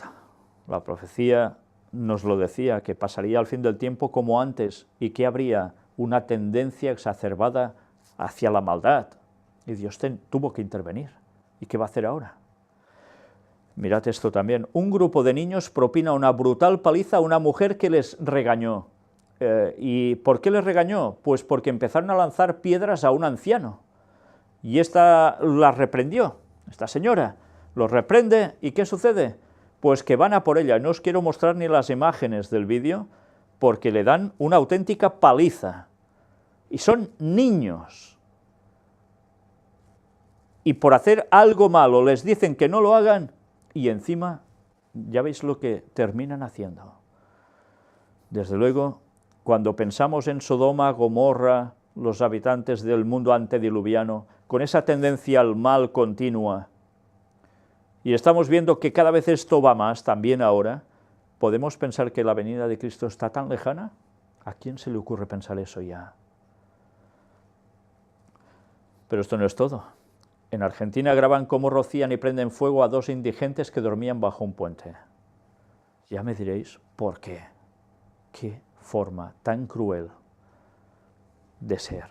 la profecía nos lo decía, que pasaría al fin del tiempo como antes y que habría una tendencia exacerbada hacia la maldad. Y Dios tuvo que intervenir. ¿Y qué va a hacer ahora? Mirad esto también. Un grupo de niños propina una brutal paliza a una mujer que les regañó. ¿Y por qué les regañó? Pues porque empezaron a lanzar piedras a un anciano. Y esta la reprendió, esta señora. Los reprende, ¿y qué sucede? Pues que van a por ella. No os quiero mostrar ni las imágenes del vídeo, porque le dan una auténtica paliza. Y son niños. Y por hacer algo malo les dicen que no lo hagan, y encima, ya veis lo que terminan haciendo. Desde luego, cuando pensamos en Sodoma, Gomorra, los habitantes del mundo antediluviano, con esa tendencia al mal continua, y estamos viendo que cada vez esto va más, también ahora, ¿podemos pensar que la venida de Cristo está tan lejana? ¿A quién se le ocurre pensar eso ya? Pero esto no es todo. En Argentina graban cómo rocían y prenden fuego a dos indigentes que dormían bajo un puente. Ya me diréis por qué. Qué forma tan cruel de ser.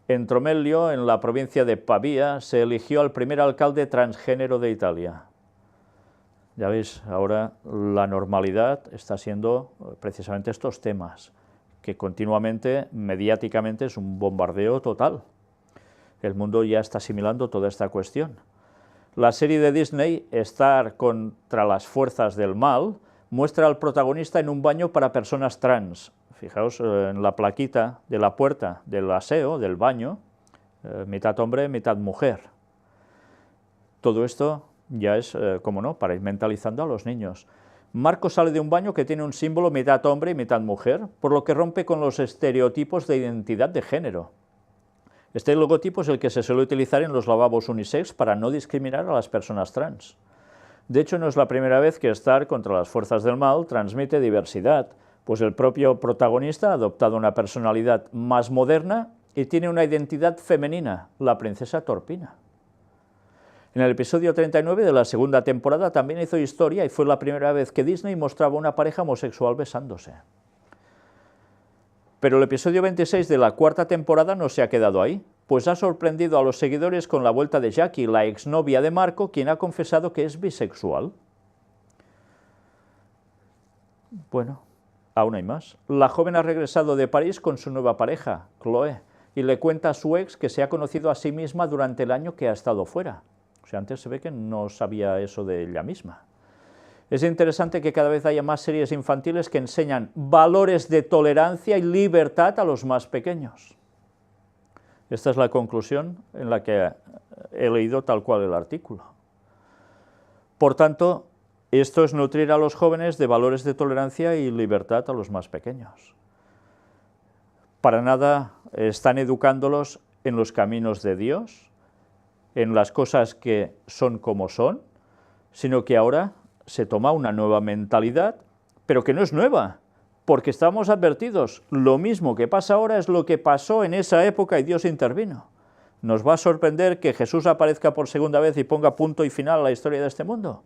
En Tromelio, en la provincia de Pavía, se eligió al primer alcalde transgénero de Italia. Ya veis, ahora la normalidad está siendo precisamente estos temas, que continuamente, mediáticamente, es un bombardeo total. El mundo ya está asimilando toda esta cuestión. La serie de Disney, Star contra las fuerzas del mal, muestra al protagonista en un baño para personas trans. Fijaos en la plaquita de la puerta del aseo, del baño, mitad hombre, mitad mujer. Todo esto ya es, como no, para ir mentalizando a los niños. Marco sale de un baño que tiene un símbolo mitad hombre y mitad mujer, por lo que rompe con los estereotipos de identidad de género. Este logotipo es el que se suele utilizar en los lavabos unisex para no discriminar a las personas trans. De hecho, no es la primera vez que Star contra las fuerzas del mal transmite diversidad, pues el propio protagonista ha adoptado una personalidad más moderna y tiene una identidad femenina, la princesa Torpina. En el episodio 39 de la segunda temporada también hizo historia y fue la primera vez que Disney mostraba una pareja homosexual besándose. Pero el episodio 26 de la cuarta temporada no se ha quedado ahí, pues ha sorprendido a los seguidores con la vuelta de Jackie, la exnovia de Marco, quien ha confesado que es bisexual. Bueno, aún hay más. La joven ha regresado de París con su nueva pareja, Chloe, y le cuenta a su ex que se ha conocido a sí misma durante el año que ha estado fuera. O sea, antes se ve que no sabía eso de ella misma. Es interesante que cada vez haya más series infantiles que enseñan valores de tolerancia y libertad a los más pequeños. Esta es la conclusión en la que he leído tal cual el artículo. Por tanto, esto es nutrir a los jóvenes de valores de tolerancia y libertad a los más pequeños. Para nada están educándolos en los caminos de Dios, en las cosas que son como son, sino que ahora se toma una nueva mentalidad, pero que no es nueva, porque estamos advertidos. Lo mismo que pasa ahora es lo que pasó en esa época y Dios intervino. ¿Nos va a sorprender que Jesús aparezca por segunda vez y ponga punto y final a la historia de este mundo?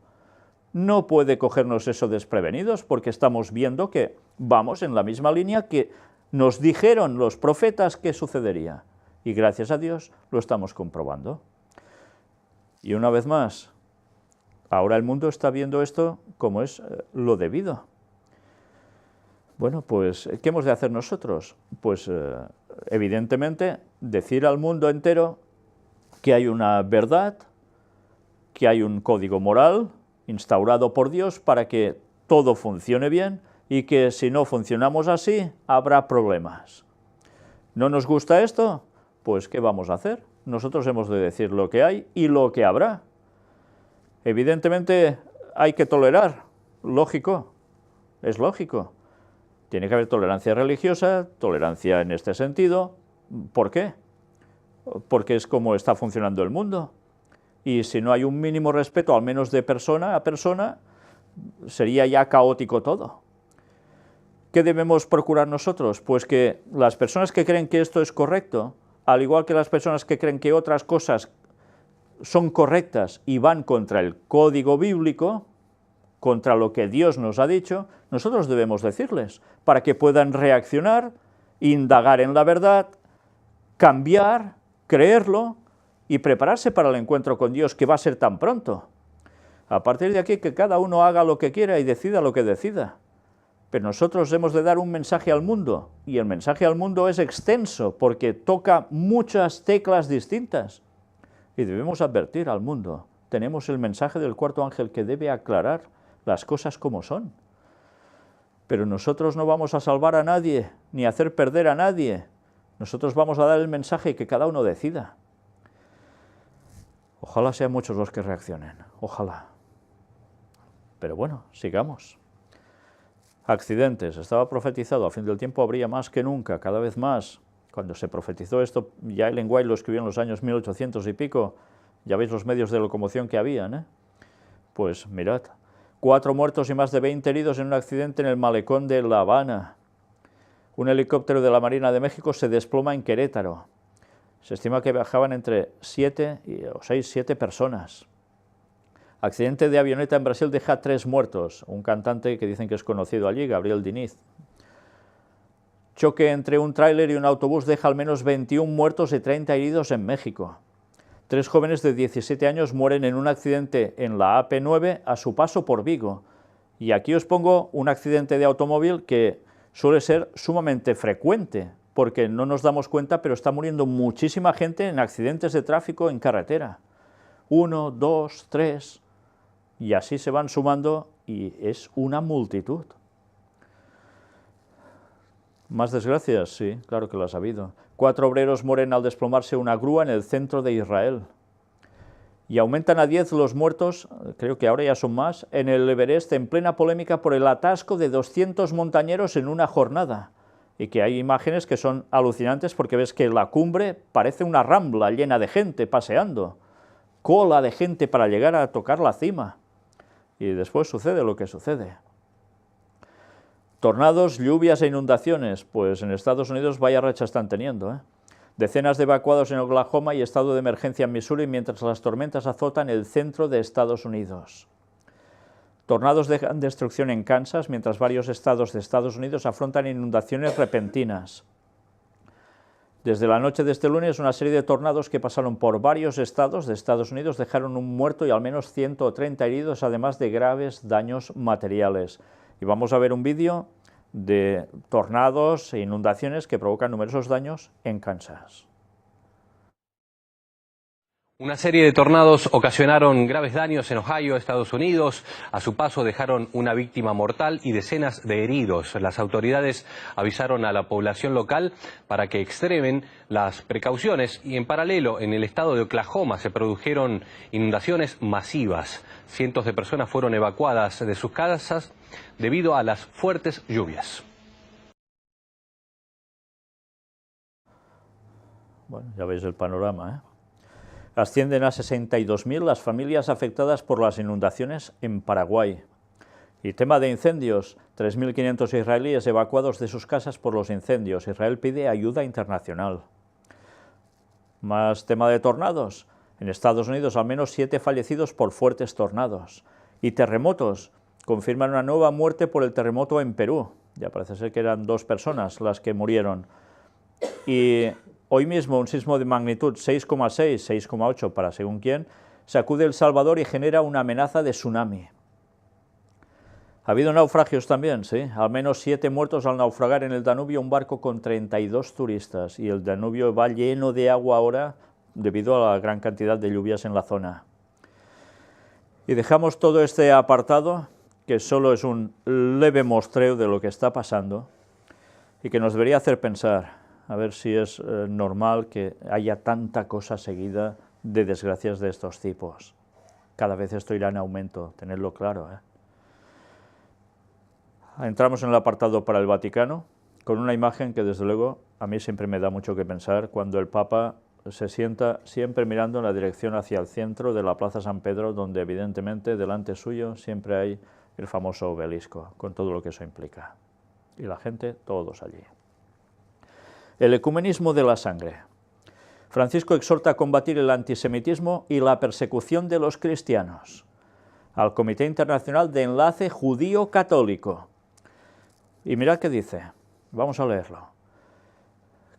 No puede cogernos eso desprevenidos, porque estamos viendo que vamos en la misma línea que nos dijeron los profetas que sucedería. Y gracias a Dios lo estamos comprobando. Y una vez más, ahora el mundo está viendo esto como es lo debido. Bueno, pues, ¿qué hemos de hacer nosotros? Pues, evidentemente, decir al mundo entero que hay una verdad, que hay un código moral instaurado por Dios para que todo funcione bien y que si no funcionamos así, habrá problemas. ¿No nos gusta esto? Pues, ¿qué vamos a hacer? Nosotros hemos de decir lo que hay y lo que habrá. Evidentemente hay que tolerar, lógico, es lógico. Tiene que haber tolerancia religiosa, tolerancia en este sentido. ¿Por qué? Porque es como está funcionando el mundo. Y si no hay un mínimo respeto, al menos de persona a persona, sería ya caótico todo. ¿Qué debemos procurar nosotros? Pues que las personas que creen que esto es correcto, al igual que las personas que creen que otras cosas son correctas y van contra el código bíblico, contra lo que Dios nos ha dicho, nosotros debemos decirles, para que puedan reaccionar, indagar en la verdad, cambiar, creerlo y prepararse para el encuentro con Dios, que va a ser tan pronto. A partir de aquí, que cada uno haga lo que quiera y decida lo que decida. Pero nosotros hemos de dar un mensaje al mundo, y el mensaje al mundo es extenso, porque toca muchas teclas distintas. Y debemos advertir al mundo. Tenemos el mensaje del cuarto ángel que debe aclarar las cosas como son. Pero nosotros no vamos a salvar a nadie, ni a hacer perder a nadie. Nosotros vamos a dar el mensaje que cada uno decida. Ojalá sean muchos los que reaccionen, ojalá. Pero bueno, sigamos. Accidentes. Estaba profetizado, a fin del tiempo habría más que nunca, cada vez más. Cuando se profetizó esto, ya Ellen White lo escribió en los años 1800 y pico, ya veis los medios de locomoción que habían, ¿eh? Pues mirad, 4 muertos y más de 20 heridos en un accidente en el malecón de La Habana. Un helicóptero de la Marina de México se desploma en Querétaro. Se estima que viajaban entre 7 personas. Accidente de avioneta en Brasil deja 3 muertos. Un cantante que dicen que es conocido allí, Gabriel Diniz. Choque entre un tráiler y un autobús deja al menos 21 muertos y 30 heridos en México. 3 jóvenes de 17 años mueren en un accidente en la AP9 a su paso por Vigo. Y aquí os pongo un accidente de automóvil que suele ser sumamente frecuente, porque no nos damos cuenta, pero está muriendo muchísima gente en accidentes de tráfico en carretera. 1, 2, 3, y así se van sumando y es una multitud. ¿Más desgracias? Sí, claro que las ha habido. 4 obreros mueren al desplomarse una grúa en el centro de Israel. Y aumentan a 10 los muertos, creo que ahora ya son más, en el Everest en plena polémica por el atasco de 200 montañeros en una jornada. Y que hay imágenes que son alucinantes porque ves que la cumbre parece una rambla llena de gente paseando. Cola de gente para llegar a tocar la cima. Y después sucede lo que sucede. Tornados, lluvias e inundaciones, pues en Estados Unidos vaya racha están teniendo, ¿eh? Decenas de evacuados en Oklahoma y estado de emergencia en Missouri mientras las tormentas azotan el centro de Estados Unidos. Tornados dejan destrucción en Kansas mientras varios estados de Estados Unidos afrontan inundaciones repentinas. Desde la noche de este lunes, una serie de tornados que pasaron por varios estados de Estados Unidos dejaron un muerto y al menos 130 heridos, además de graves daños materiales. Y vamos a ver un vídeo de tornados e inundaciones que provocan numerosos daños en Kansas. Una serie de tornados ocasionaron graves daños en Ohio, Estados Unidos. A su paso dejaron una víctima mortal y decenas de heridos. Las autoridades avisaron a la población local para que extremen las precauciones y en paralelo en el estado de Oklahoma se produjeron inundaciones masivas. Cientos de personas fueron evacuadas de sus casas debido a las fuertes lluvias. Bueno, ya veis el panorama, ¿eh? Ascienden a 62.000 las familias afectadas por las inundaciones en Paraguay. Y tema de incendios, 3.500 israelíes evacuados de sus casas por los incendios. Israel pide ayuda internacional. Más tema de tornados. En Estados Unidos al menos 7 fallecidos por fuertes tornados. Y terremotos. Confirman una nueva muerte por el terremoto en Perú. Ya parece ser que eran 2 personas las que murieron. Y hoy mismo un sismo de magnitud 6,6, 6,8 para según quién, sacude El Salvador y genera una amenaza de tsunami. Ha habido naufragios también, sí, al menos 7 muertos al naufragar en el Danubio un barco con 32 turistas, y el Danubio va lleno de agua ahora debido a la gran cantidad de lluvias en la zona. Y dejamos todo este apartado, que solo es un leve mostreo de lo que está pasando, y que nos debería hacer pensar. A ver si es normal que haya tanta cosa seguida de desgracias de estos tipos. Cada vez esto irá en aumento, tenedlo claro, ¿eh? Entramos en el apartado para el Vaticano, con una imagen que desde luego a mí siempre me da mucho que pensar, cuando el Papa se sienta siempre mirando en la dirección hacia el centro de la Plaza San Pedro, donde evidentemente delante suyo siempre hay el famoso obelisco, con todo lo que eso implica. Y la gente, todos allí. El ecumenismo de la sangre. Francisco exhorta a combatir el antisemitismo y la persecución de los cristianos. Al Comité Internacional de Enlace Judío-Católico. Y mirad qué dice, vamos a leerlo.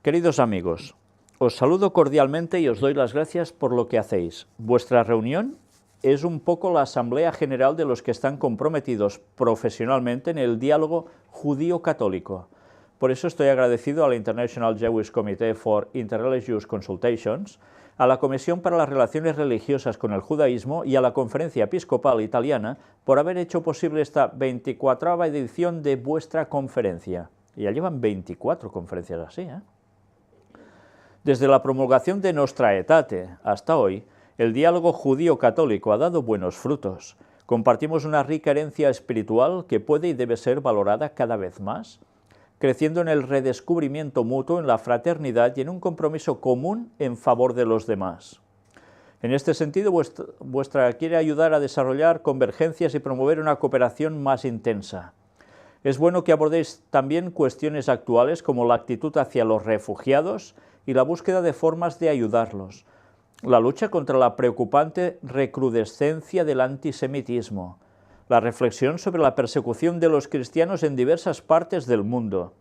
Queridos amigos, os saludo cordialmente y os doy las gracias por lo que hacéis. Vuestra reunión es un poco la asamblea general de los que están comprometidos profesionalmente en el diálogo judío-católico. Por eso estoy agradecido a la International Jewish Committee for Interreligious Consultations, a la Comisión para las Relaciones Religiosas con el Judaísmo y a la Conferencia Episcopal Italiana por haber hecho posible esta 24ª edición de vuestra conferencia. Y ya llevan 24 conferencias así, ¿eh? Desde la promulgación de Nostra Aetate hasta hoy, el diálogo judío-católico ha dado buenos frutos. Compartimos una rica herencia espiritual que puede y debe ser valorada cada vez más, creciendo en el redescubrimiento mutuo, en la fraternidad y en un compromiso común en favor de los demás. En este sentido, vuestra quiere ayudar a desarrollar convergencias y promover una cooperación más intensa. Es bueno que abordéis también cuestiones actuales como la actitud hacia los refugiados y la búsqueda de formas de ayudarlos. la lucha contra la preocupante recrudescencia del antisemitismo, la reflexión sobre la persecución de los cristianos en diversas partes del mundo,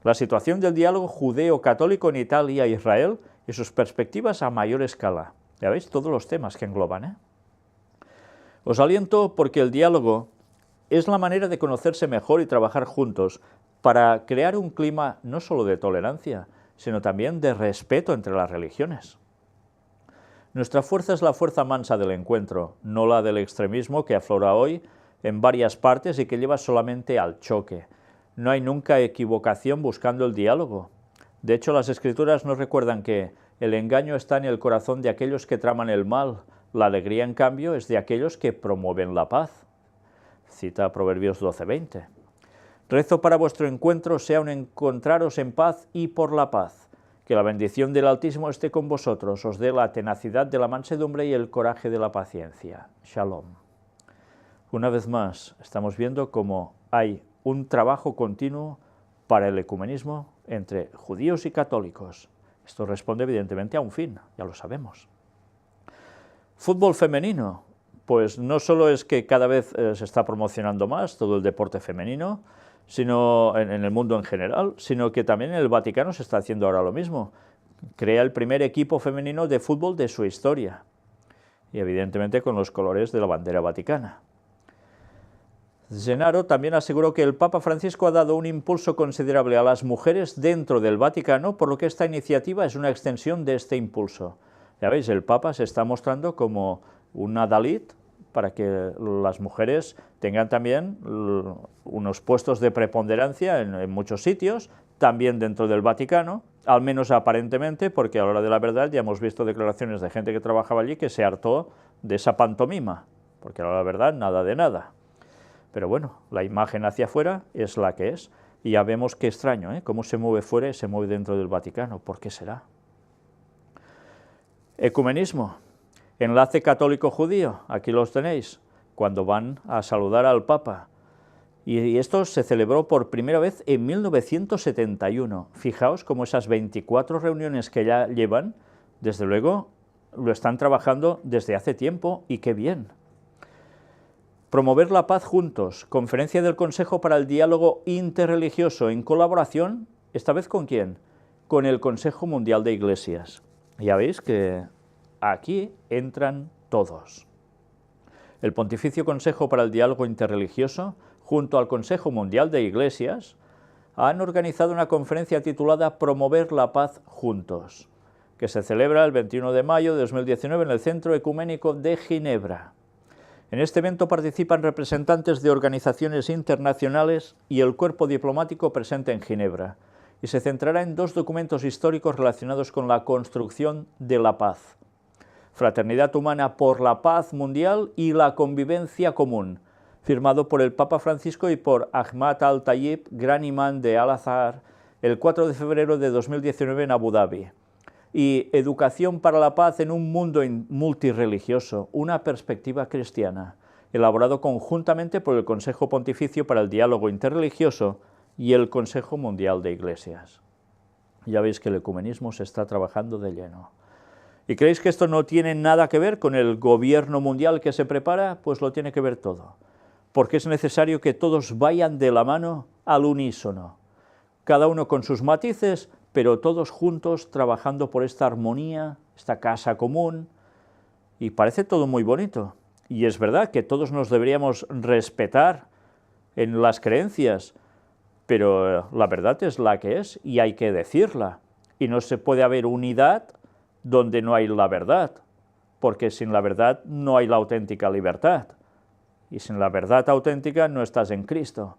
la situación del diálogo judeo-católico en Italia e Israel y sus perspectivas a mayor escala. Ya veis todos los temas que engloban, ¿eh? Os aliento porque el diálogo es la manera de conocerse mejor y trabajar juntos para crear un clima no solo de tolerancia, sino también de respeto entre las religiones. Nuestra fuerza es la fuerza mansa del encuentro, no la del extremismo que aflora hoy en varias partes y que lleva solamente al choque. No hay nunca equivocación buscando el diálogo. De hecho, las Escrituras nos recuerdan que el engaño está en el corazón de aquellos que traman el mal, la alegría, en cambio, es de aquellos que promueven la paz. Cita Proverbios 12:20. Rezo para vuestro encuentro sea un encontraros en paz y por la paz. Que la bendición del Altísimo esté con vosotros, os dé la tenacidad de la mansedumbre y el coraje de la paciencia. Shalom. Una vez más, estamos viendo cómo hay un trabajo continuo para el ecumenismo entre judíos y católicos. Esto responde evidentemente a un fin, ya lo sabemos. Fútbol femenino, pues no solo es que cada vez se está promocionando más todo el deporte femenino, sino en el mundo en general, sino que también en el Vaticano se está haciendo ahora lo mismo. Crea el primer equipo femenino de fútbol de su historia, y evidentemente con los colores de la bandera vaticana. Gennaro también aseguró que el Papa Francisco ha dado un impulso considerable a las mujeres dentro del Vaticano, por lo que esta iniciativa es una extensión de este impulso. Ya veis, el Papa se está mostrando como un adalid para que las mujeres tengan también unos puestos de preponderancia en muchos sitios, también dentro del Vaticano, al menos aparentemente, porque a la hora de la verdad ya hemos visto declaraciones de gente que trabajaba allí que se hartó de esa pantomima, porque a la hora de la verdad nada de nada. Pero bueno, la imagen hacia afuera es la que es, y ya vemos qué extraño, ¿eh? Cómo se mueve fuera y se mueve dentro del Vaticano. ¿Por qué será? Ecumenismo, enlace católico-judío, aquí los tenéis, cuando van a saludar al Papa. Y esto se celebró por primera vez en 1971. Fijaos cómo esas 24 reuniones que ya llevan, desde luego, lo están trabajando desde hace tiempo, y qué bien. Promover la paz juntos, conferencia del Consejo para el Diálogo Interreligioso en colaboración, ¿esta vez con quién? Con el Consejo Mundial de Iglesias. Ya veis que aquí entran todos. El Pontificio Consejo para el Diálogo Interreligioso, junto al Consejo Mundial de Iglesias, han organizado una conferencia titulada Promover la Paz Juntos, que se celebra el 21 de mayo de 2019 en el Centro Ecuménico de Ginebra. En este evento participan representantes de organizaciones internacionales y el cuerpo diplomático presente en Ginebra, y se centrará en dos documentos históricos relacionados con la construcción de la paz: Fraternidad Humana por la Paz Mundial y la Convivencia Común, firmado por el Papa Francisco y por Ahmad Al-Tayyib, gran imán de Al-Azhar, el 4 de febrero de 2019 en Abu Dhabi. Y Educación para la Paz en un mundo multirreligioso, una perspectiva cristiana, elaborado conjuntamente por el Consejo Pontificio para el Diálogo Interreligioso y el Consejo Mundial de Iglesias. Ya veis que el ecumenismo se está trabajando de lleno. ¿Y creéis que esto no tiene nada que ver con el gobierno mundial que se prepara? Pues lo tiene que ver todo, porque es necesario que todos vayan de la mano al unísono, cada uno con sus matices, pero todos juntos trabajando por esta armonía, esta casa común, y parece todo muy bonito. Y es verdad que todos nos deberíamos respetar en las creencias, pero la verdad es la que es y hay que decirla. Y no se puede haber unidad donde no hay la verdad, porque sin la verdad no hay la auténtica libertad. Y sin la verdad auténtica no estás en Cristo.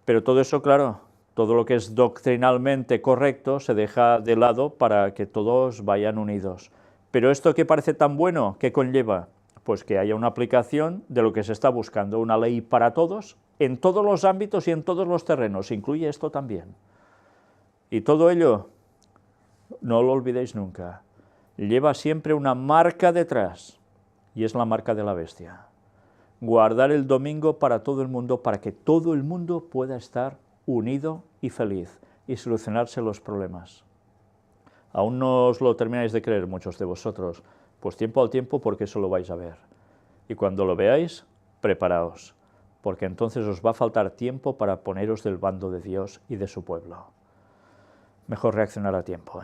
Pero todo eso, claro, todo lo que es doctrinalmente correcto se deja de lado para que todos vayan unidos. Pero esto que parece tan bueno, ¿qué conlleva? Pues que haya una aplicación de lo que se está buscando, una ley para todos, en todos los ámbitos y en todos los terrenos, incluye esto también. Y todo ello, no lo olvidéis nunca, lleva siempre una marca detrás, y es la marca de la bestia. Guardar el domingo para todo el mundo, para que todo el mundo pueda estar unido y feliz, y solucionarse los problemas. Aún no os lo termináis de creer muchos de vosotros, pues tiempo al tiempo, porque eso lo vais a ver. Y cuando lo veáis, preparaos, porque entonces os va a faltar tiempo para poneros del bando de Dios y de su pueblo. Mejor reaccionar a tiempo,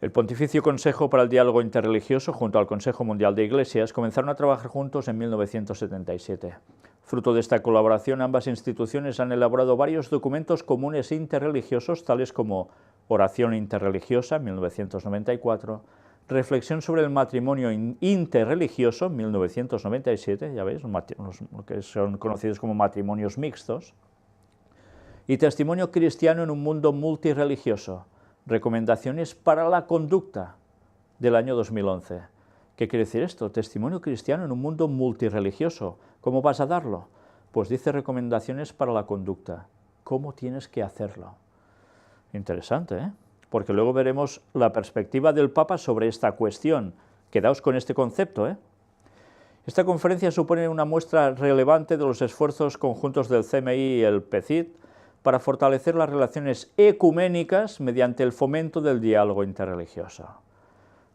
El Pontificio Consejo para el Diálogo Interreligioso, junto al Consejo Mundial de Iglesias, comenzaron a trabajar juntos en 1977. Fruto de esta colaboración, ambas instituciones han elaborado varios documentos comunes interreligiosos, tales como Oración Interreligiosa, 1994, Reflexión sobre el Matrimonio Interreligioso, 1997, ya veis, lo que son conocidos como matrimonios mixtos, y Testimonio Cristiano en un Mundo Multireligioso, Recomendaciones para la Conducta, del año 2011. ¿Qué quiere decir esto? Testimonio cristiano en un mundo multireligioso. ¿Cómo vas a darlo? Pues dice recomendaciones para la conducta. ¿Cómo tienes que hacerlo? Interesante, ¿eh? Porque luego veremos la perspectiva del Papa sobre esta cuestión. Quedaos con este concepto, ¿eh? Esta conferencia supone una muestra relevante de los esfuerzos conjuntos del CMI y el PECIT para fortalecer las relaciones ecuménicas mediante el fomento del diálogo interreligioso.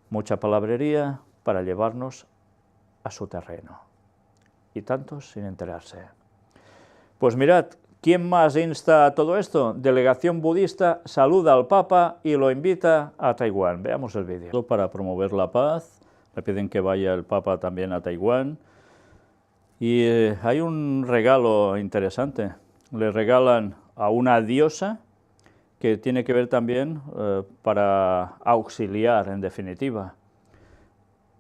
Mucha palabrería para llevarnos a su terreno. Y tantos sin enterarse. Pues mirad, ¿quién más insta a todo esto? Delegación budista saluda al Papa y lo invita a Taiwán. Veamos el vídeo. Para promover la paz, le piden que vaya el Papa también a Taiwán. Y hay un regalo interesante. Le regalan a una diosa que tiene que ver también para auxiliar, en definitiva.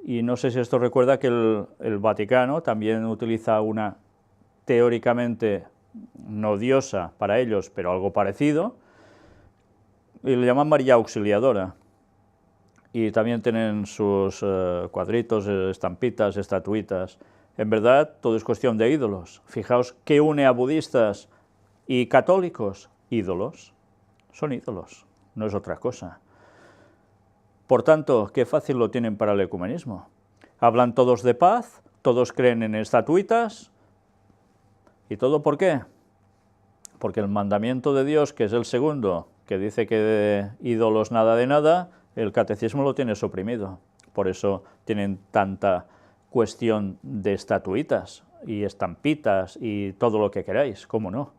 Y no sé si esto recuerda que el Vaticano también utiliza una, teóricamente, no diosa para ellos, pero algo parecido, y le llaman María Auxiliadora. Y también tienen sus cuadritos, estampitas, estatuitas. En verdad, todo es cuestión de ídolos. Fijaos qué une a budistas y católicos, ídolos. Son ídolos, no es otra cosa. Por tanto, qué fácil lo tienen para el ecumenismo. Hablan todos de paz, todos creen en estatuitas. ¿Y todo por qué? Porque el mandamiento de Dios, que es el segundo, que dice que de ídolos nada de nada, el catecismo lo tiene suprimido. Por eso tienen tanta cuestión de estatuitas y estampitas y todo lo que queráis, ¿cómo no?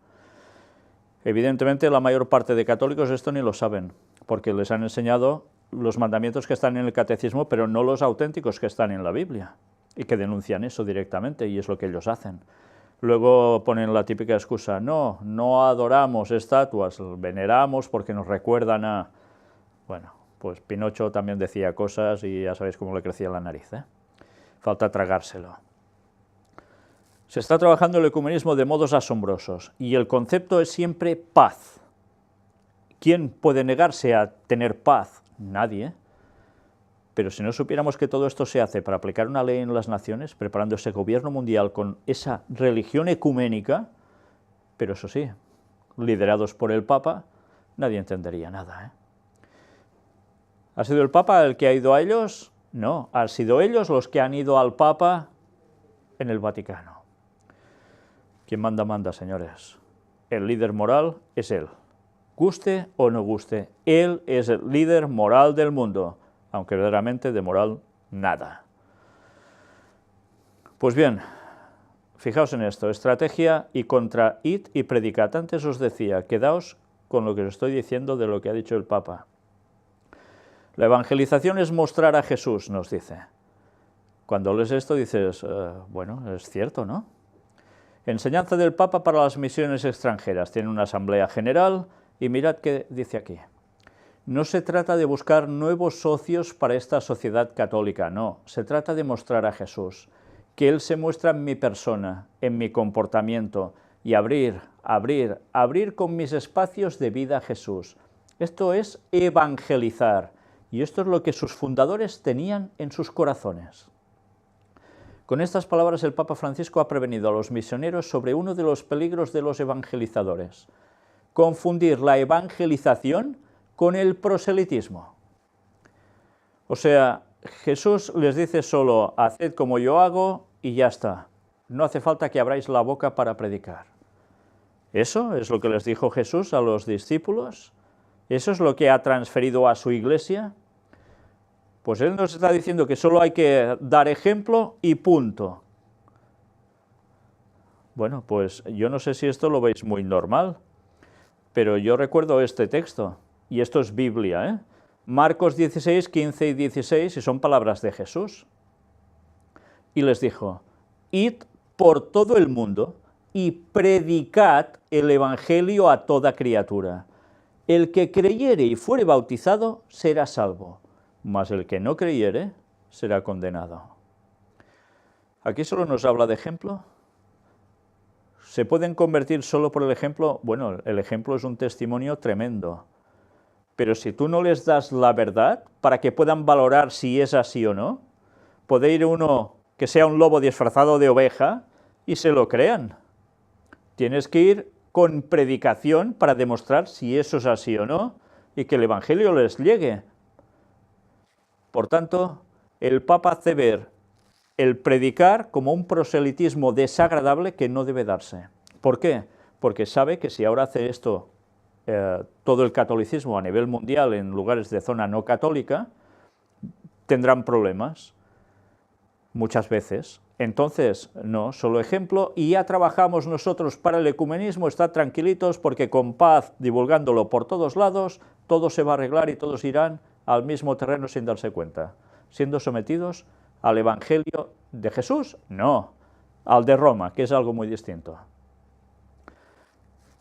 Evidentemente la mayor parte de católicos esto ni lo saben, porque les han enseñado los mandamientos que están en el catecismo, pero no los auténticos que están en la Biblia, y que denuncian eso directamente, y es lo que ellos hacen. Luego ponen la típica excusa, no adoramos estatuas, veneramos porque nos recuerdan a... Bueno, pues Pinocho también decía cosas y ya sabéis cómo le crecía la nariz, ¿eh? Falta tragárselo. Se está trabajando el ecumenismo de modos asombrosos, y el concepto es siempre paz. ¿Quién puede negarse a tener paz? Nadie. Pero si no supiéramos que todo esto se hace para aplicar una ley en las naciones, preparando ese gobierno mundial con esa religión ecuménica, pero eso sí, liderados por el Papa, nadie entendería nada, ¿eh? ¿Ha sido el Papa el que ha ido a ellos? No, han sido ellos los que han ido al Papa en el Vaticano. Quien manda, manda, señores. El líder moral es él. Guste o no guste, él es el líder moral del mundo, aunque verdaderamente de moral nada. Pues bien, fijaos en esto, estrategia y contra id y predicad. Antes os decía, quedaos con lo que os estoy diciendo de lo que ha dicho el Papa. La evangelización es mostrar a Jesús, nos dice. Cuando lees esto dices, bueno, es cierto, ¿no? Enseñanza del Papa para las misiones extranjeras. Tiene una asamblea general y mirad qué dice aquí. No se trata de buscar nuevos socios para esta sociedad católica, no. Se trata de mostrar a Jesús, que Él se muestra en mi persona, en mi comportamiento, y abrir con mis espacios de vida a Jesús. Esto es evangelizar, y esto es lo que sus fundadores tenían en sus corazones. Con estas palabras el Papa Francisco ha prevenido a los misioneros sobre uno de los peligros de los evangelizadores: confundir la evangelización con el proselitismo. O sea, Jesús les dice solo, haced como yo hago y ya está. No hace falta que abráis la boca para predicar. ¿Eso es lo que les dijo Jesús a los discípulos? ¿Eso es lo que ha transferido a su Iglesia? Pues él nos está diciendo que solo hay que dar ejemplo y punto. Bueno, pues yo no sé si esto lo veis muy normal, pero yo recuerdo este texto, y esto es Biblia, ¿eh? Marcos 16, 15 y 16, y son palabras de Jesús. Y les dijo, id por todo el mundo y predicad el Evangelio a toda criatura. El que creyere y fuere bautizado será salvo, mas el que no creyere será condenado. Aquí solo nos habla de ejemplo. ¿Se pueden convertir solo por el ejemplo? Bueno, el ejemplo es un testimonio tremendo. Pero si tú no les das la verdad para que puedan valorar si es así o no, puede ir uno que sea un lobo disfrazado de oveja y se lo crean. Tienes que ir con predicación para demostrar si eso es así o no y que el Evangelio les llegue. Por tanto, el Papa hace ver el predicar como un proselitismo desagradable que no debe darse. ¿Por qué? Porque sabe que si ahora hace esto todo el catolicismo a nivel mundial en lugares de zona no católica, tendrán problemas muchas veces. Entonces, no, solo ejemplo, y ya trabajamos nosotros para el ecumenismo, estad tranquilitos, porque con paz, divulgándolo por todos lados, todo se va a arreglar y todos irán al mismo terreno sin darse cuenta, siendo sometidos al Evangelio de Jesús, no, al de Roma, que es algo muy distinto.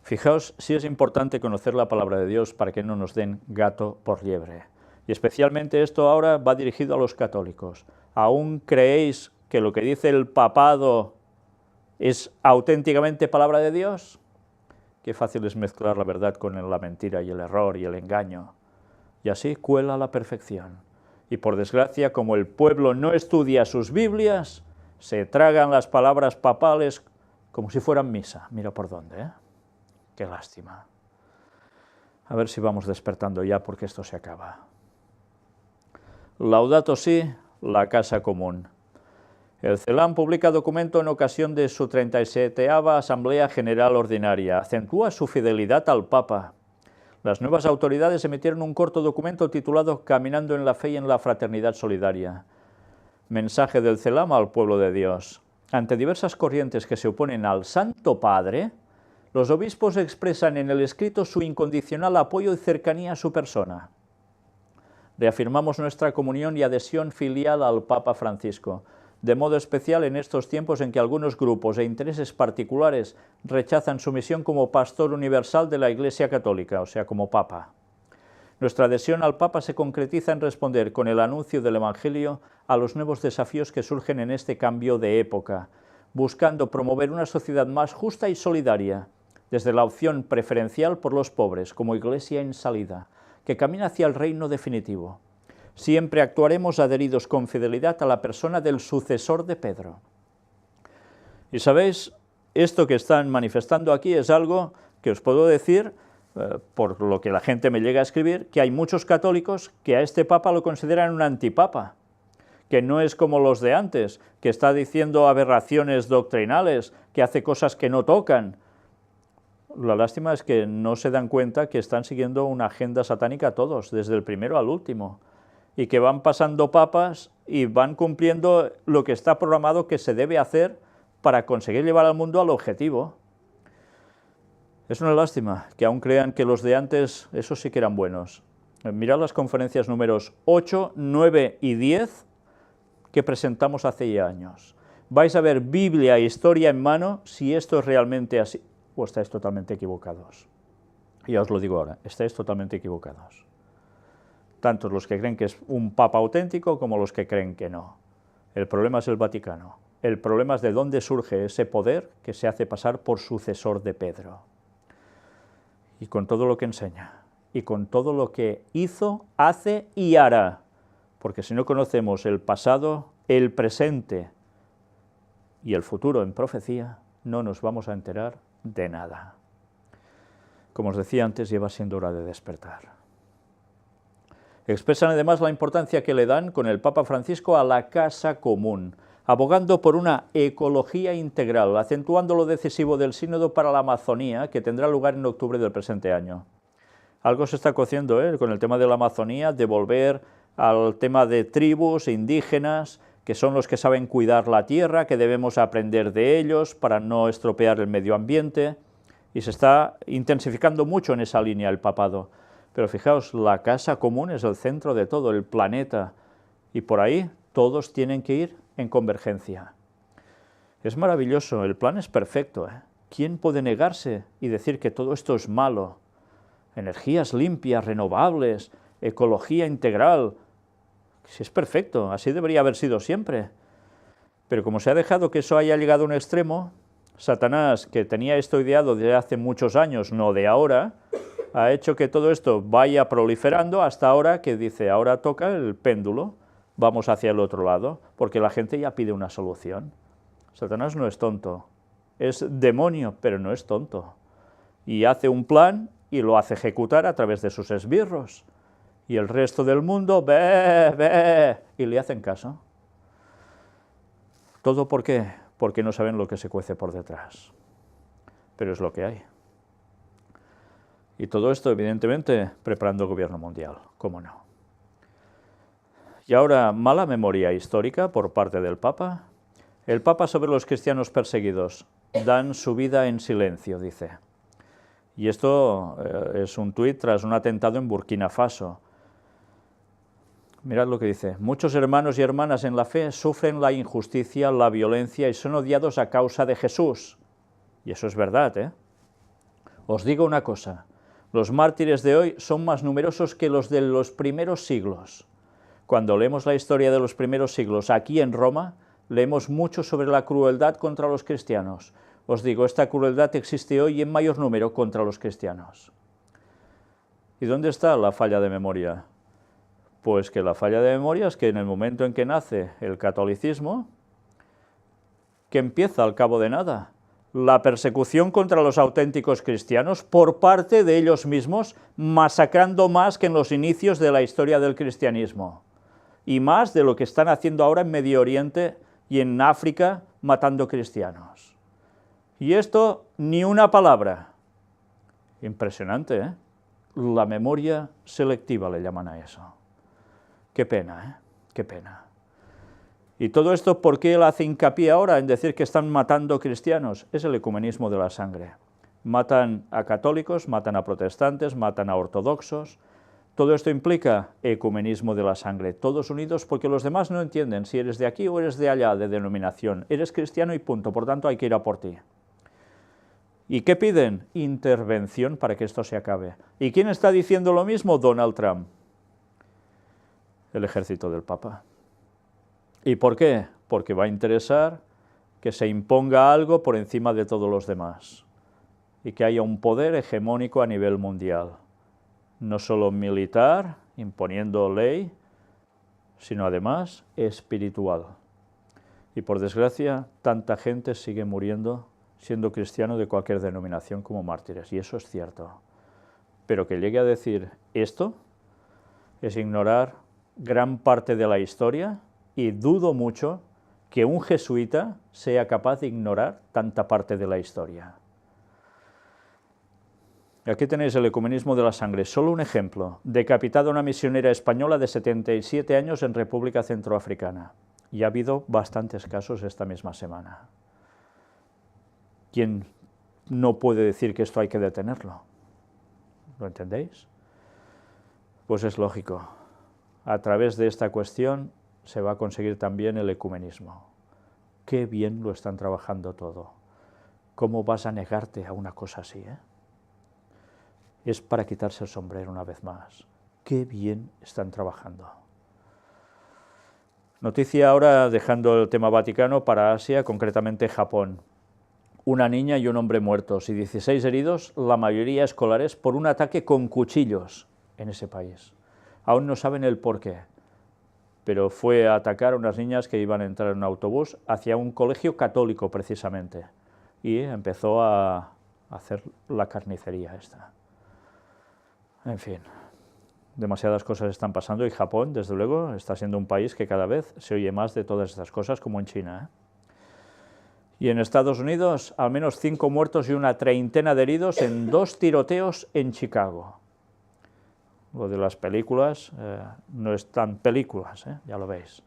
Fijaos si es importante conocer la palabra de Dios para que no nos den gato por liebre. Y especialmente esto ahora va dirigido a los católicos. ¿Aún creéis que lo que dice el papado es auténticamente palabra de Dios? Qué fácil es mezclar la verdad con la mentira y el error y el engaño. Y así cuela a la perfección. Y por desgracia, como el pueblo no estudia sus Biblias, se tragan las palabras papales como si fueran misa. Mira por dónde, ¿eh? Qué lástima. A ver si vamos despertando ya, porque esto se acaba. Laudato si, la Casa Común. El CELAM publica documento en ocasión de su 37ª Asamblea General Ordinaria. Acentúa su fidelidad al Papa. Las nuevas autoridades emitieron un corto documento titulado Caminando en la fe y en la fraternidad solidaria. Mensaje del CELAM al pueblo de Dios. Ante diversas corrientes que se oponen al Santo Padre, los obispos expresan en el escrito su incondicional apoyo y cercanía a su persona. Reafirmamos nuestra comunión y adhesión filial al Papa Francisco, de modo especial en estos tiempos en que algunos grupos e intereses particulares rechazan su misión como pastor universal de la Iglesia Católica, o sea, como Papa. Nuestra adhesión al Papa se concretiza en responder con el anuncio del Evangelio a los nuevos desafíos que surgen en este cambio de época, buscando promover una sociedad más justa y solidaria, desde la opción preferencial por los pobres, como Iglesia en salida, que camina hacia el reino definitivo. Siempre actuaremos adheridos con fidelidad a la persona del sucesor de Pedro. Y sabéis, esto que están manifestando aquí es algo que os puedo decir, por lo que la gente me llega a escribir, que hay muchos católicos que a este Papa lo consideran un antipapa, que no es como los de antes, que está diciendo aberraciones doctrinales, que hace cosas que no tocan. La lástima es que no se dan cuenta que están siguiendo una agenda satánica todos, desde el primero al último, y que van pasando papas y van cumpliendo lo que está programado que se debe hacer para conseguir llevar al mundo al objetivo. Es una lástima que aún crean que los de antes, esos sí que eran buenos. Mirad las conferencias números 8, 9 y 10 que presentamos hace ya años. Vais a ver Biblia e historia en mano si esto es realmente así, o estáis totalmente equivocados. Ya os lo digo ahora, estáis totalmente equivocados. Tanto los que creen que es un papa auténtico como los que creen que no. El problema es el Vaticano. El problema es de dónde surge ese poder que se hace pasar por sucesor de Pedro. Y con todo lo que enseña, y con todo lo que hizo, hace y hará. Porque si no conocemos el pasado, el presente y el futuro en profecía, no nos vamos a enterar de nada. Como os decía antes, lleva siendo hora de despertar. Expresan además la importancia que le dan con el Papa Francisco a la Casa Común, abogando por una ecología integral, acentuando lo decisivo del sínodo para la Amazonía, que tendrá lugar en octubre del presente año. Algo se está cociendo, con el tema de la Amazonía, de volver al tema de tribus indígenas, que son los que saben cuidar la tierra, que debemos aprender de ellos para no estropear el medio ambiente, y se está intensificando mucho en esa línea el papado. Pero fijaos, la casa común es el centro de todo, el planeta, y por ahí todos tienen que ir en convergencia. Es maravilloso, el plan es perfecto, ¿Quién puede negarse y decir que todo esto es malo? Energías limpias, renovables, ecología integral. Si es perfecto, así debería haber sido siempre. Pero como se ha dejado que eso haya llegado a un extremo, Satanás, que tenía esto ideado desde hace muchos años, no de ahora, ha hecho que todo esto vaya proliferando hasta ahora que dice, ahora toca el péndulo, vamos hacia el otro lado, porque la gente ya pide una solución. Satanás no es tonto, es demonio, pero no es tonto. Y hace un plan y lo hace ejecutar a través de sus esbirros. Y el resto del mundo ve, ve, y le hacen caso. ¿Todo por qué? Porque no saben lo que se cuece por detrás. Pero es lo que hay. Y todo esto, evidentemente, preparando el gobierno mundial, cómo no. Y ahora, mala memoria histórica por parte del Papa. El Papa sobre los cristianos perseguidos. Dan su vida en silencio, dice. Y esto es un tuit tras un atentado en Burkina Faso. Mirad lo que dice. Muchos hermanos y hermanas en la fe sufren la injusticia, la violencia y son odiados a causa de Jesús. Y eso es verdad, Os digo una cosa. Los mártires de hoy son más numerosos que los de los primeros siglos. Cuando leemos la historia de los primeros siglos aquí en Roma, leemos mucho sobre la crueldad contra los cristianos. Os digo, esta crueldad existe hoy en mayor número contra los cristianos. ¿Y dónde está la falla de memoria? Pues que la falla de memoria es que en el momento en que nace el catolicismo, que empieza al cabo de nada, la persecución contra los auténticos cristianos por parte de ellos mismos, masacrando más que en los inicios de la historia del cristianismo, y más de lo que están haciendo ahora en Medio Oriente y en África, matando cristianos. Y esto, ni una palabra. Impresionante, La memoria selectiva le llaman a eso. Qué pena, Qué pena. Y todo esto, ¿por qué él hace hincapié ahora en decir que están matando cristianos? Es el ecumenismo de la sangre. Matan a católicos, matan a protestantes, matan a ortodoxos. Todo esto implica ecumenismo de la sangre, todos unidos porque los demás no entienden si eres de aquí o eres de allá de denominación. Eres cristiano y punto, por tanto hay que ir a por ti. ¿Y qué piden? Intervención para que esto se acabe. ¿Y quién está diciendo lo mismo? Donald Trump. El ejército del Papa. ¿Y por qué? Porque va a interesar que se imponga algo por encima de todos los demás y que haya un poder hegemónico a nivel mundial, no solo militar, imponiendo ley, sino además espiritual. Y por desgracia, tanta gente sigue muriendo siendo cristiano de cualquier denominación como mártires, y eso es cierto. Pero que llegue a decir esto es ignorar gran parte de la historia, y dudo mucho que un jesuita sea capaz de ignorar tanta parte de la historia. Aquí tenéis el ecumenismo de la sangre, solo un ejemplo. Decapitada una misionera española de 77 años en República Centroafricana. Y ha habido bastantes casos esta misma semana. ¿Quién no puede decir que esto hay que detenerlo? ¿Lo entendéis? Pues es lógico. A través de esta cuestión se va a conseguir también el ecumenismo. Qué bien lo están trabajando todo. ¿Cómo vas a negarte a una cosa así, Es para quitarse el sombrero una vez más. Qué bien están trabajando. Noticia ahora, dejando el tema Vaticano, para Asia, concretamente Japón. Una niña y un hombre muertos y 16 heridos, la mayoría escolares, por un ataque con cuchillos en ese país. Aún no saben el porqué, pero fue a atacar a unas niñas que iban a entrar en un autobús hacia un colegio católico, precisamente, y empezó a hacer la carnicería esta. En fin, demasiadas cosas están pasando y Japón, desde luego, está siendo un país que cada vez se oye más de todas estas cosas, como en China, Y en Estados Unidos, al menos 5 muertos y una treintena de heridos en 2 tiroteos en Chicago. lo de las películas no es tan películas, ya lo veis.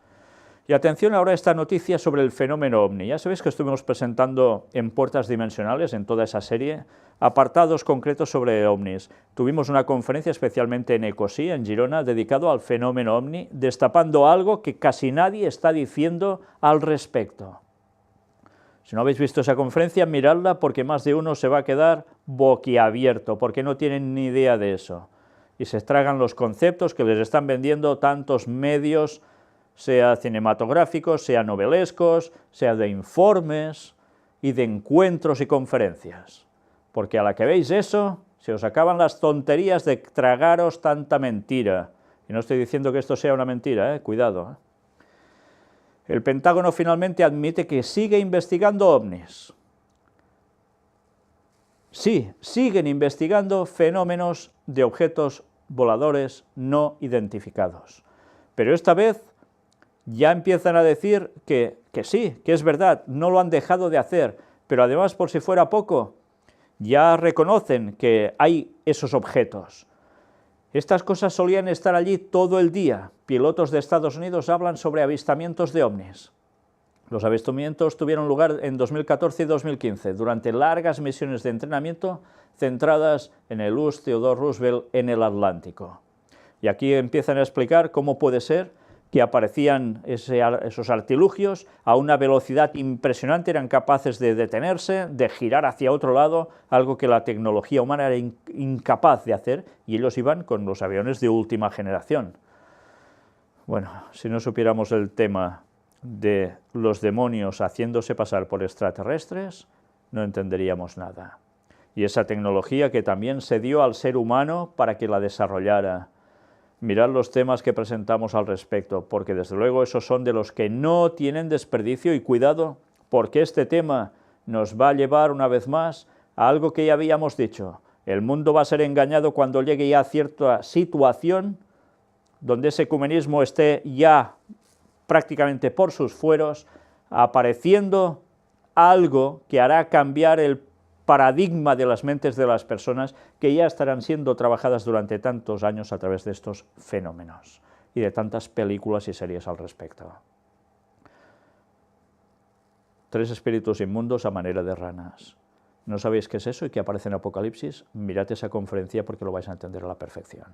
Y atención ahora a esta noticia sobre el fenómeno OVNI. Ya sabéis que estuvimos presentando en Puertas Dimensionales, en toda esa serie, apartados concretos sobre OVNIs. Tuvimos una conferencia especialmente en Ecosí, en Girona, dedicado al fenómeno OVNI, destapando algo que casi nadie está diciendo al respecto. Si no habéis visto esa conferencia, miradla porque más de uno se va a quedar boquiabierto, porque no tienen ni idea de eso. Y se tragan los conceptos que les están vendiendo tantos medios, sea cinematográficos, sea novelescos, sea de informes y de encuentros y conferencias. Porque a la que veis eso, se os acaban las tonterías de tragaros tanta mentira. Y no estoy diciendo que esto sea una mentira, cuidado. El Pentágono finalmente admite que sigue investigando ovnis. Sí, siguen investigando fenómenos de objetos voladores no identificados. Pero esta vez ya empiezan a decir que sí, que es verdad, no lo han dejado de hacer, pero además, por si fuera poco, ya reconocen que hay esos objetos. Estas cosas solían estar allí todo el día. Pilotos de Estados Unidos hablan sobre avistamientos de ovnis. Los avistamientos tuvieron lugar en 2014 y 2015, durante largas misiones de entrenamiento centradas en el US Theodore Roosevelt en el Atlántico. Y aquí empiezan a explicar cómo puede ser que aparecían esos artilugios a una velocidad impresionante, eran capaces de detenerse, de girar hacia otro lado, algo que la tecnología humana era incapaz de hacer, y ellos iban con los aviones de última generación. Bueno, si no supiéramos el tema de los demonios haciéndose pasar por extraterrestres, no entenderíamos nada. Y esa tecnología que también se dio al ser humano para que la desarrollara. Mirad los temas que presentamos al respecto, porque desde luego esos son de los que no tienen desperdicio, y cuidado, porque este tema nos va a llevar una vez más a algo que ya habíamos dicho. El mundo va a ser engañado cuando llegue ya a cierta situación donde ese ecumenismo esté ya prácticamente por sus fueros, apareciendo algo que hará cambiar el paradigma de las mentes de las personas, que ya estarán siendo trabajadas durante tantos años a través de estos fenómenos y de tantas películas y series al respecto. 3 espíritus inmundos a manera de ranas. ¿No sabéis qué es eso y qué aparece en Apocalipsis? Mirad esa conferencia porque lo vais a entender a la perfección.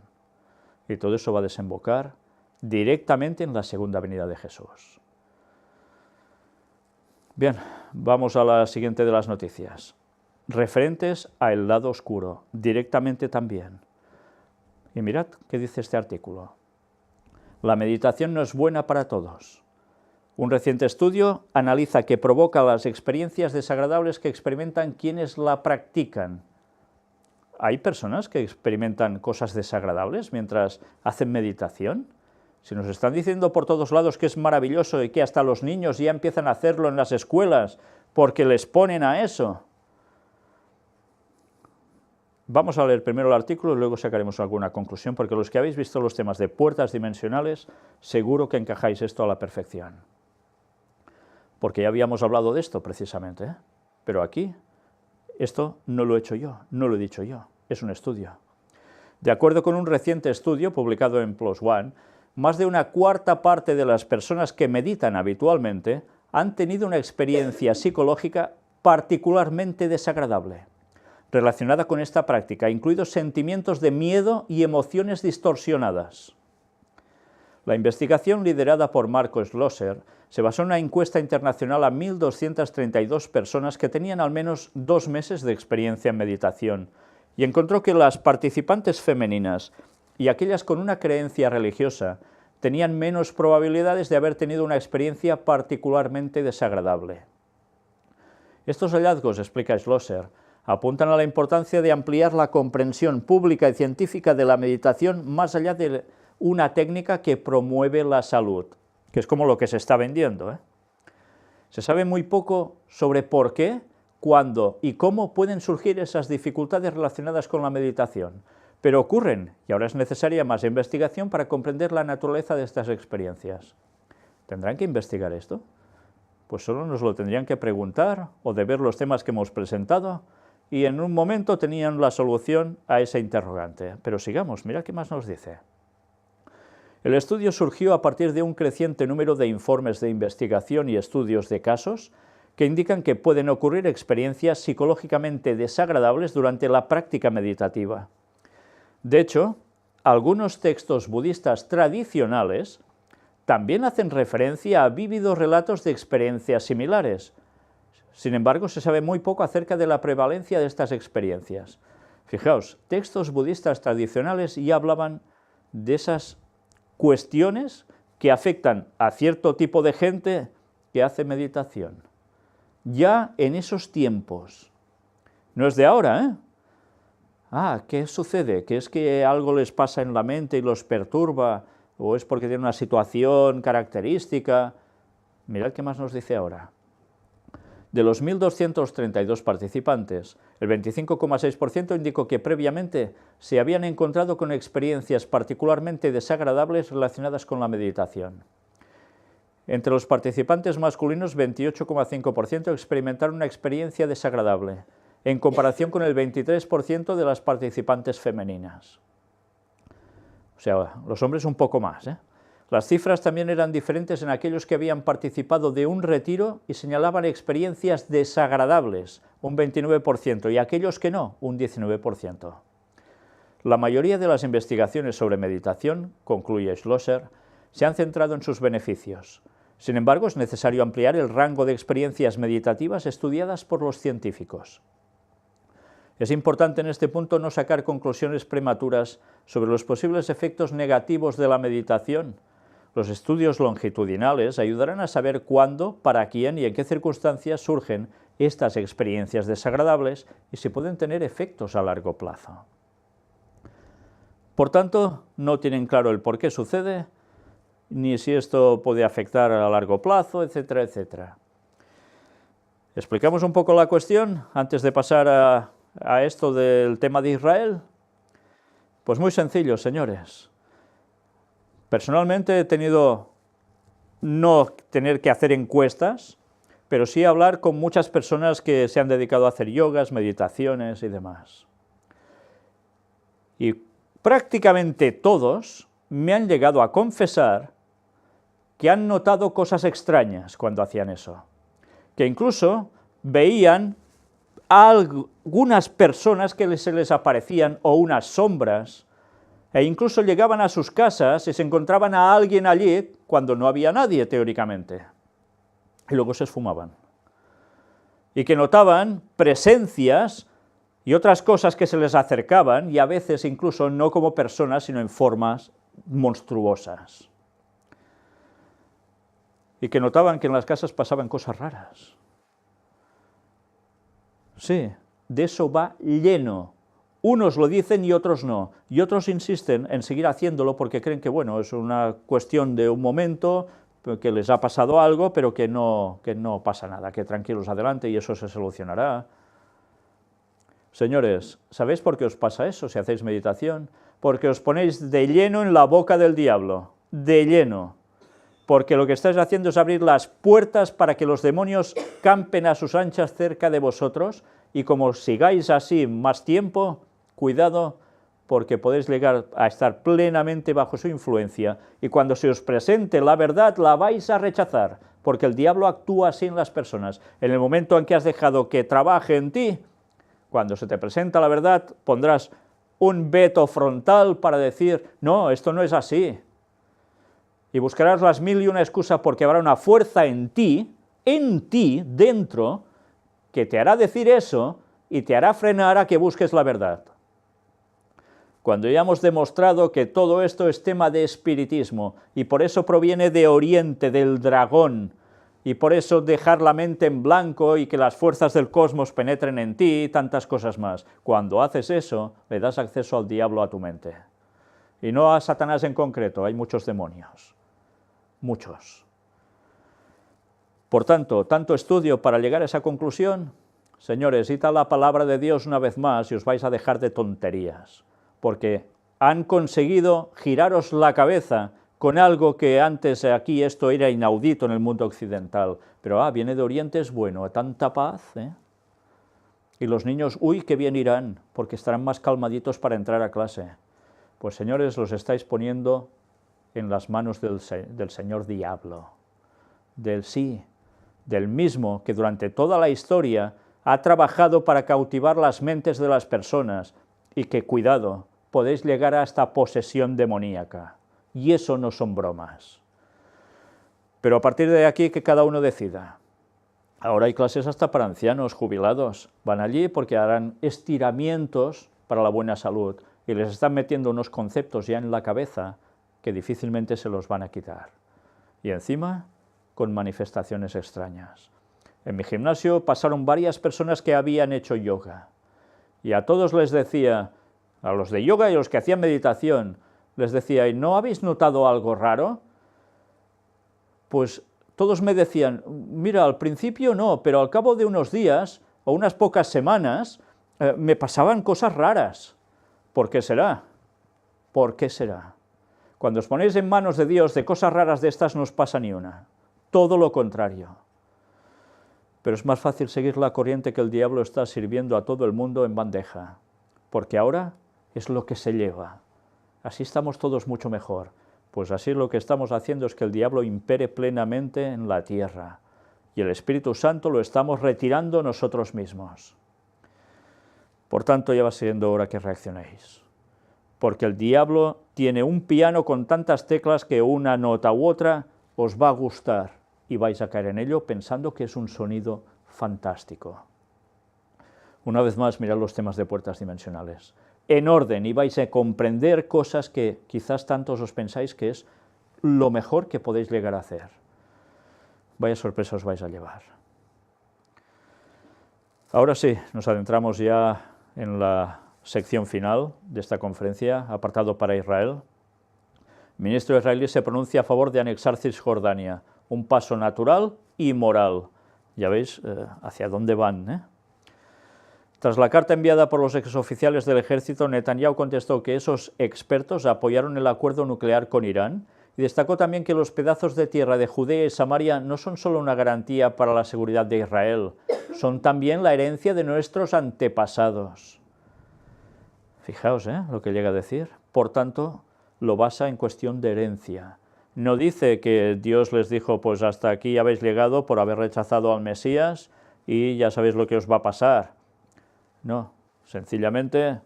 Y todo eso va a desembocar directamente en la segunda venida de Jesús. Bien, vamos a la siguiente de las noticias. Referentes al lado oscuro, directamente también. Y mirad qué dice este artículo. La meditación no es buena para todos. Un reciente estudio analiza qué provoca las experiencias desagradables que experimentan quienes la practican. ¿Hay personas que experimentan cosas desagradables mientras hacen meditación? Si nos están diciendo por todos lados que es maravilloso y que hasta los niños ya empiezan a hacerlo en las escuelas porque les ponen a eso. Vamos a leer primero el artículo y luego sacaremos alguna conclusión, porque los que habéis visto los temas de puertas dimensionales, seguro que encajáis esto a la perfección. Porque ya habíamos hablado de esto precisamente, pero aquí, esto no lo he hecho yo, no lo he dicho yo, es un estudio. De acuerdo con un reciente estudio publicado en PLOS ONE, más de una cuarta parte de las personas que meditan habitualmente han tenido una experiencia psicológica particularmente desagradable relacionada con esta práctica, incluidos sentimientos de miedo y emociones distorsionadas. La investigación, liderada por Marco Schlosser, se basó en una encuesta internacional a 1.232 personas que tenían al menos 2 meses de experiencia en meditación, y encontró que las participantes femeninas y aquellas con una creencia religiosa tenían menos probabilidades de haber tenido una experiencia particularmente desagradable. Estos hallazgos, explica Schlosser, apuntan a la importancia de ampliar la comprensión pública y científica de la meditación más allá de una técnica que promueve la salud, que es como lo que se está vendiendo. Se sabe muy poco sobre por qué, cuándo y cómo pueden surgir esas dificultades relacionadas con la meditación, pero ocurren, y ahora es necesaria más investigación para comprender la naturaleza de estas experiencias. ¿Tendrán que investigar esto? Pues solo nos lo tendrían que preguntar, o de ver los temas que hemos presentado, y en un momento tenían la solución a ese interrogante. Pero sigamos, mira qué más nos dice. El estudio surgió a partir de un creciente número de informes de investigación y estudios de casos que indican que pueden ocurrir experiencias psicológicamente desagradables durante la práctica meditativa. De hecho, algunos textos budistas tradicionales también hacen referencia a vívidos relatos de experiencias similares. Sin embargo, se sabe muy poco acerca de la prevalencia de estas experiencias. Fijaos, textos budistas tradicionales ya hablaban de esas cuestiones que afectan a cierto tipo de gente que hace meditación. Ya en esos tiempos. No es de ahora, ¿eh? ¿Qué sucede? ¿Que es que algo les pasa en la mente y los perturba? ¿O es porque tienen una situación característica? Mirad qué más nos dice ahora. De los 1.232 participantes, el 25,6% indicó que previamente se habían encontrado con experiencias particularmente desagradables relacionadas con la meditación. Entre los participantes masculinos, 28,5% experimentaron una experiencia desagradable, en comparación con el 23% de las participantes femeninas. O sea, los hombres un poco más, ¿eh? Las cifras también eran diferentes en aquellos que habían participado de un retiro y señalaban experiencias desagradables, un 29%, y aquellos que no, un 19%. La mayoría de las investigaciones sobre meditación, concluye Schlosser, se han centrado en sus beneficios. Sin embargo, es necesario ampliar el rango de experiencias meditativas estudiadas por los científicos. Es importante en este punto no sacar conclusiones prematuras sobre los posibles efectos negativos de la meditación. Los estudios longitudinales ayudarán a saber cuándo, para quién y en qué circunstancias surgen estas experiencias desagradables y si pueden tener efectos a largo plazo. Por tanto, no tienen claro el por qué sucede, ni si esto puede afectar a largo plazo, etcétera, etcétera. ¿Explicamos un poco la cuestión antes de pasar a esto del tema de Israel? Pues muy sencillo, señores. Personalmente he tenido no tener que hacer encuestas, pero sí hablar con muchas personas que se han dedicado a hacer yogas, meditaciones y demás. Y prácticamente todos me han llegado a confesar que han notado cosas extrañas cuando hacían eso, que incluso veían a algunas personas que se les aparecían o unas sombras, e incluso llegaban a sus casas y se encontraban a alguien allí cuando no había nadie, teóricamente, y luego se esfumaban. Y que notaban presencias y otras cosas que se les acercaban, y a veces incluso no como personas, sino en formas monstruosas. Y que notaban que en las casas pasaban cosas raras. Sí, de eso va lleno. Unos lo dicen y otros no, y otros insisten en seguir haciéndolo porque creen que, bueno, es una cuestión de un momento, que les ha pasado algo, pero que no pasa nada, que tranquilos adelante y eso se solucionará. Señores, ¿sabéis por qué os pasa eso si hacéis meditación? Porque os ponéis de lleno en la boca del diablo, de lleno. Porque lo que estáis haciendo es abrir las puertas para que los demonios campen a sus anchas cerca de vosotros, y como sigáis así más tiempo, cuidado, porque podéis llegar a estar plenamente bajo su influencia, y cuando se os presente la verdad la vais a rechazar, porque el diablo actúa así en las personas. En el momento en que has dejado que trabaje en ti, cuando se te presenta la verdad, pondrás un veto frontal para decir, no, esto no es así. Y buscarás las mil y una excusas porque habrá una fuerza en ti, dentro, que te hará decir eso y te hará frenar a que busques la verdad. Cuando ya hemos demostrado que todo esto es tema de espiritismo, y por eso proviene de Oriente, del dragón, y por eso dejar la mente en blanco y que las fuerzas del cosmos penetren en ti, y tantas cosas más. Cuando haces eso, le das acceso al diablo a tu mente. Y no a Satanás en concreto, hay muchos demonios. Muchos. Por tanto, tanto estudio para llegar a esa conclusión. Señores, cita la palabra de Dios una vez más y os vais a dejar de tonterías, porque han conseguido giraros la cabeza con algo que antes aquí esto era inaudito en el mundo occidental, pero viene de Oriente, es bueno, tanta paz, ¿eh? Y los niños, uy, qué bien irán, porque estarán más calmaditos para entrar a clase. Pues señores, los estáis poniendo en las manos del señor diablo, del mismo que durante toda la historia ha trabajado para cautivar las mentes de las personas y que, cuidado, podéis llegar a esta posesión demoníaca. Y eso no son bromas. Pero a partir de aquí que cada uno decida. Ahora hay clases hasta para ancianos jubilados. Van allí porque harán estiramientos para la buena salud y les están metiendo unos conceptos ya en la cabeza que difícilmente se los van a quitar. Y encima, con manifestaciones extrañas. En mi gimnasio pasaron varias personas que habían hecho yoga. Y a todos les decía, a los de yoga y a los que hacían meditación, les decía, ¿y no habéis notado algo raro? Pues todos me decían, mira, al principio no, pero al cabo de unos días o unas pocas semanas me pasaban cosas raras. ¿Por qué será? ¿Por qué será? Cuando os ponéis en manos de Dios, de cosas raras de estas no os pasa ni una. Todo lo contrario. Pero es más fácil seguir la corriente que el diablo está sirviendo a todo el mundo en bandeja, porque ahora es lo que se lleva. Así estamos todos mucho mejor. Pues así lo que estamos haciendo es que el diablo impere plenamente en la tierra, y el Espíritu Santo lo estamos retirando nosotros mismos. Por tanto, ya va siendo hora que reaccionéis, porque el diablo tiene un piano con tantas teclas que una nota u otra os va a gustar, y vais a caer en ello pensando que es un sonido fantástico. Una vez más, mirad los temas de puertas dimensionales. En orden, y vais a comprender cosas que quizás tantos os pensáis que es lo mejor que podéis llegar a hacer. Vaya sorpresa os vais a llevar. Ahora sí, nos adentramos ya en la sección final de esta conferencia, apartado para Israel. El ministro israelí se pronuncia a favor de anexar Cisjordania, un paso natural y moral. Ya veis hacia dónde van, ¿eh? Tras la carta enviada por los exoficiales del ejército, Netanyahu contestó que esos expertos apoyaron el acuerdo nuclear con Irán y destacó también que los pedazos de tierra de Judea y Samaria no son solo una garantía para la seguridad de Israel, son también la herencia de nuestros antepasados. Fijaos lo que llega a decir. Por tanto, lo basa en cuestión de herencia. No dice que Dios les dijo, pues hasta aquí habéis llegado por haber rechazado al Mesías y ya sabéis lo que os va a pasar. No, sencillamente,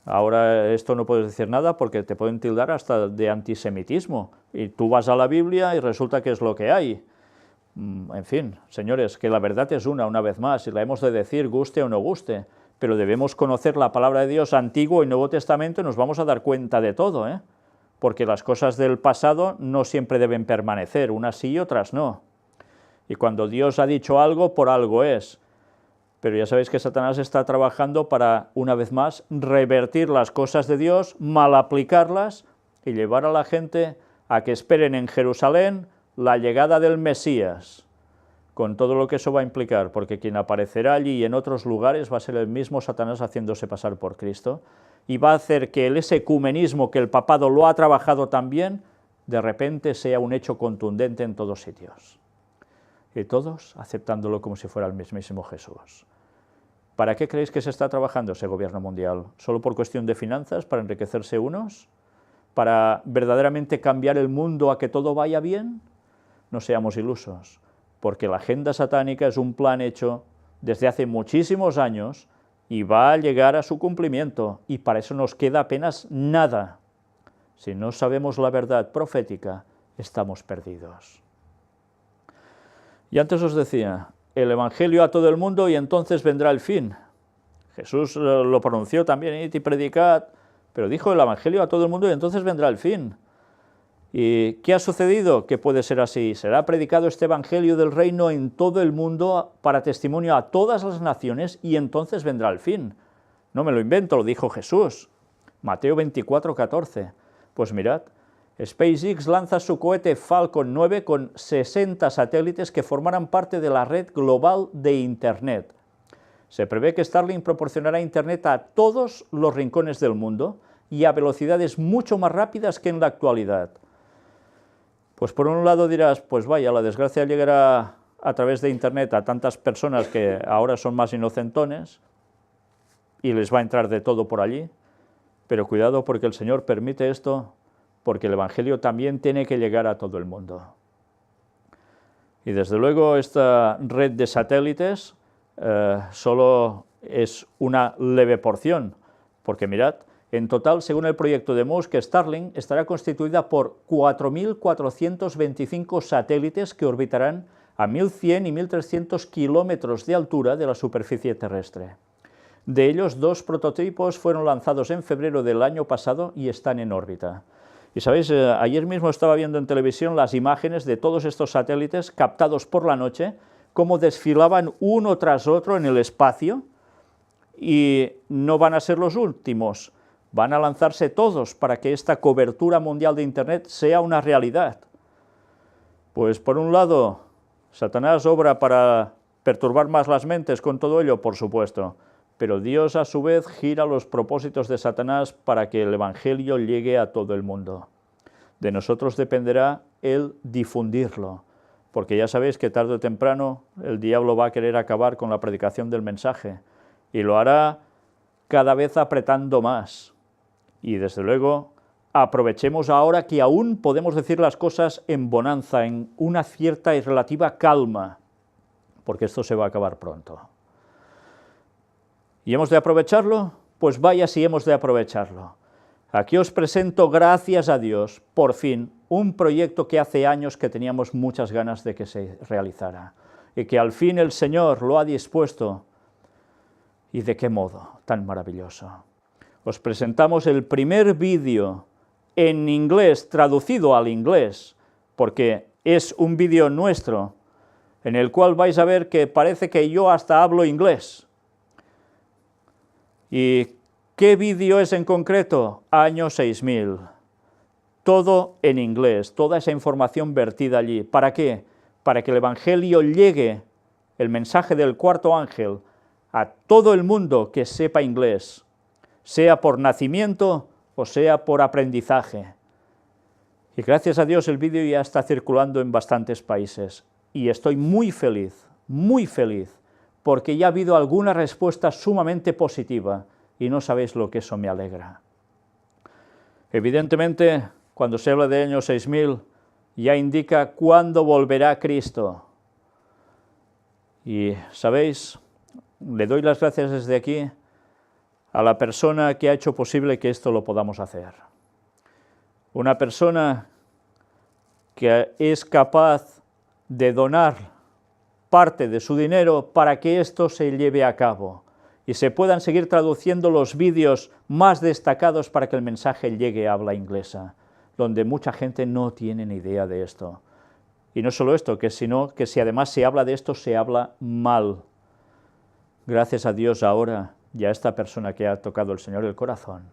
ahora esto no puedes decir nada porque te pueden tildar hasta de antisemitismo. Y tú vas a la Biblia y resulta que es lo que hay. En fin, señores, que la verdad es una vez más, y la hemos de decir, guste o no guste, pero debemos conocer la palabra de Dios, Antiguo y Nuevo Testamento, y nos vamos a dar cuenta de todo, porque las cosas del pasado no siempre deben permanecer, unas sí y otras no. Y cuando Dios ha dicho algo, por algo es. Pero ya sabéis que Satanás está trabajando para, una vez más, revertir las cosas de Dios, mal aplicarlas y llevar a la gente a que esperen en Jerusalén la llegada del Mesías, con todo lo que eso va a implicar, porque quien aparecerá allí y en otros lugares va a ser el mismo Satanás haciéndose pasar por Cristo, y va a hacer que ese ecumenismo que el papado lo ha trabajado también, de repente sea un hecho contundente en todos sitios. Y todos aceptándolo como si fuera el mismísimo Jesús. ¿Para qué creéis que se está trabajando ese gobierno mundial? ¿Solo por cuestión de finanzas, para enriquecerse unos? ¿Para verdaderamente cambiar el mundo a que todo vaya bien? No seamos ilusos, porque la agenda satánica es un plan hecho desde hace muchísimos años y va a llegar a su cumplimiento, y para eso nos queda apenas nada. Si no sabemos la verdad profética, estamos perdidos. Y antes os decía, el Evangelio a todo el mundo y entonces vendrá el fin. Jesús lo pronunció también, id y predicad, pero dijo el Evangelio a todo el mundo y entonces vendrá el fin. ¿Y qué ha sucedido? Que puede ser así. Será predicado este Evangelio del reino en todo el mundo para testimonio a todas las naciones y entonces vendrá el fin. No me lo invento, lo dijo Jesús. Mateo 24:14. Pues mirad, SpaceX lanza su cohete Falcon 9 con 60 satélites que formarán parte de la red global de Internet. Se prevé que Starlink proporcionará Internet a todos los rincones del mundo y a velocidades mucho más rápidas que en la actualidad. Pues por un lado dirás, pues vaya, la desgracia llegará a través de Internet a tantas personas que ahora son más inocentones, y les va a entrar de todo por allí, pero cuidado porque el Señor permite esto, porque el Evangelio también tiene que llegar a todo el mundo. Y desde luego esta red de satélites solo es una leve porción, porque mirad, en total, según el proyecto de Musk, Starlink estará constituida por 4.425 satélites que orbitarán a 1.100 y 1.300 kilómetros de altura de la superficie terrestre. De ellos, 2 prototipos fueron lanzados en febrero del año pasado y están en órbita. Y sabéis, ayer mismo estaba viendo en televisión las imágenes de todos estos satélites captados por la noche, cómo desfilaban uno tras otro en el espacio, y no van a ser los últimos, van a lanzarse todos para que esta cobertura mundial de Internet sea una realidad. Pues por un lado, Satanás obra para perturbar más las mentes con todo ello, por supuesto, pero Dios a su vez gira los propósitos de Satanás para que el Evangelio llegue a todo el mundo. De nosotros dependerá el difundirlo, porque ya sabéis que tarde o temprano el diablo va a querer acabar con la predicación del mensaje, y lo hará cada vez apretando más. Y desde luego, aprovechemos ahora que aún podemos decir las cosas en bonanza, en una cierta y relativa calma, porque esto se va a acabar pronto. ¿Y hemos de aprovecharlo? Pues vaya si hemos de aprovecharlo. Aquí os presento, gracias a Dios, por fin, un proyecto que hace años que teníamos muchas ganas de que se realizara, y que al fin el Señor lo ha dispuesto. ¿Y de qué modo tan maravilloso? Os presentamos el primer vídeo en inglés, traducido al inglés, porque es un vídeo nuestro, en el cual vais a ver que parece que yo hasta hablo inglés. ¿Y qué vídeo es en concreto? Año 6000. Todo en inglés, toda esa información vertida allí. ¿Para qué? Para que el Evangelio llegue, el mensaje del cuarto ángel, a todo el mundo que sepa inglés, sea por nacimiento o sea por aprendizaje. Y gracias a Dios el vídeo ya está circulando en bastantes países. Y estoy muy feliz, porque ya ha habido alguna respuesta sumamente positiva, y no sabéis lo que eso me alegra. Evidentemente, cuando se habla de año 6000, ya indica cuándo volverá Cristo. Y, ¿sabéis? Le doy las gracias desde aquí a la persona que ha hecho posible que esto lo podamos hacer. Una persona que es capaz de donar parte de su dinero para que esto se lleve a cabo y se puedan seguir traduciendo los vídeos más destacados para que el mensaje llegue a habla inglesa, donde mucha gente no tiene ni idea de esto. Y no solo esto, sino que si además se habla de esto, se habla mal. Gracias a Dios ahora, y a esta persona que ha tocado el Señor el corazón,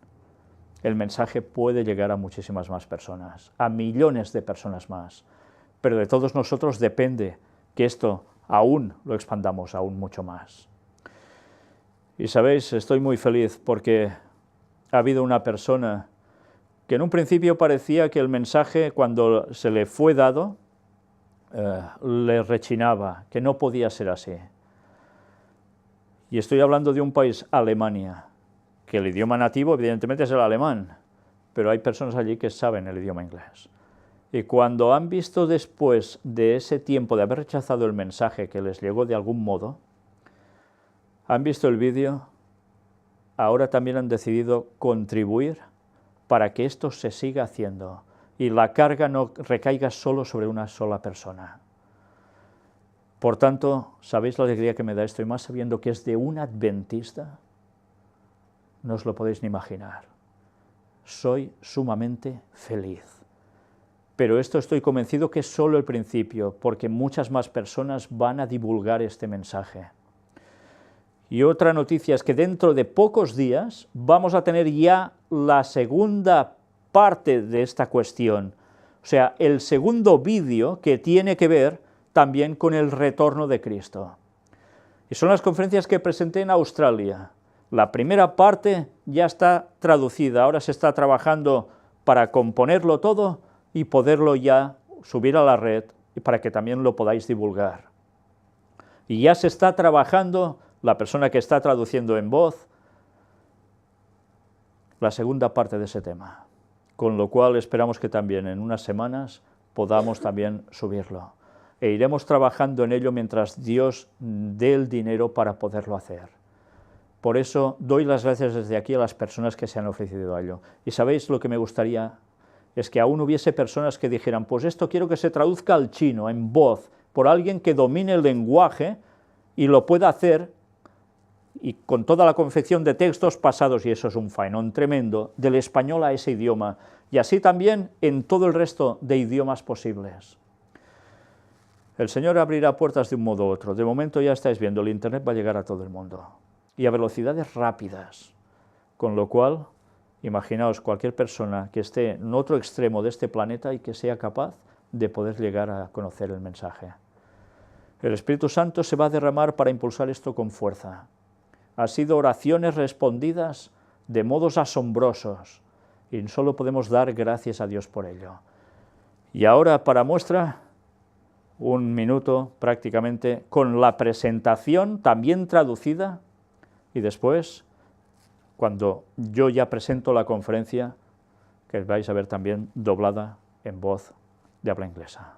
el mensaje puede llegar a muchísimas más personas, a millones de personas más. Pero de todos nosotros depende que esto aún lo expandamos aún mucho más. Y sabéis, estoy muy feliz porque ha habido una persona que en un principio parecía que el mensaje, cuando se le fue dado, le rechinaba, que no podía ser así. Y estoy hablando de un país, Alemania, que el idioma nativo evidentemente es el alemán, pero hay personas allí que saben el idioma inglés. Y cuando han visto después de ese tiempo de haber rechazado el mensaje que les llegó de algún modo, han visto el vídeo, ahora también han decidido contribuir para que esto se siga haciendo y la carga no recaiga solo sobre una sola persona. Por tanto, ¿sabéis la alegría que me da esto? Y más sabiendo que es de un adventista, no os lo podéis ni imaginar. Soy sumamente feliz. Pero esto estoy convencido que es solo el principio, porque muchas más personas van a divulgar este mensaje. Y otra noticia es que dentro de pocos días vamos a tener ya la segunda parte de esta cuestión, o sea, el segundo vídeo que tiene que ver también con el retorno de Cristo. Y son las conferencias que presenté en Australia. La primera parte ya está traducida, ahora se está trabajando para componerlo todo y poderlo ya subir a la red y para que también lo podáis divulgar. Y ya se está trabajando, la persona que está traduciendo en voz la segunda parte de ese tema, con lo cual esperamos que también en unas semanas podamos también subirlo. E iremos trabajando en ello mientras Dios dé el dinero para poderlo hacer. Por eso doy las gracias desde aquí a las personas que se han ofrecido a ello. Y sabéis lo que me gustaría, es que aún hubiese personas que dijeran, pues esto quiero que se traduzca al chino, en voz, por alguien que domine el lenguaje y lo pueda hacer, y con toda la confección de textos pasados, y eso es un faenón tremendo, del español a ese idioma, y así también en todo el resto de idiomas posibles. El Señor abrirá puertas de un modo u otro. De momento ya estáis viendo, el Internet va a llegar a todo el mundo, y a velocidades rápidas, con lo cual, imaginaos cualquier persona que esté en otro extremo de este planeta y que sea capaz de poder llegar a conocer el mensaje. El Espíritu Santo se va a derramar para impulsar esto con fuerza. Han sido oraciones respondidas de modos asombrosos, y solo podemos dar gracias a Dios por ello. Y ahora, para muestra, un minuto prácticamente con la presentación también traducida, y después, cuando yo ya presento la conferencia, que vais a ver también doblada en voz de habla inglesa.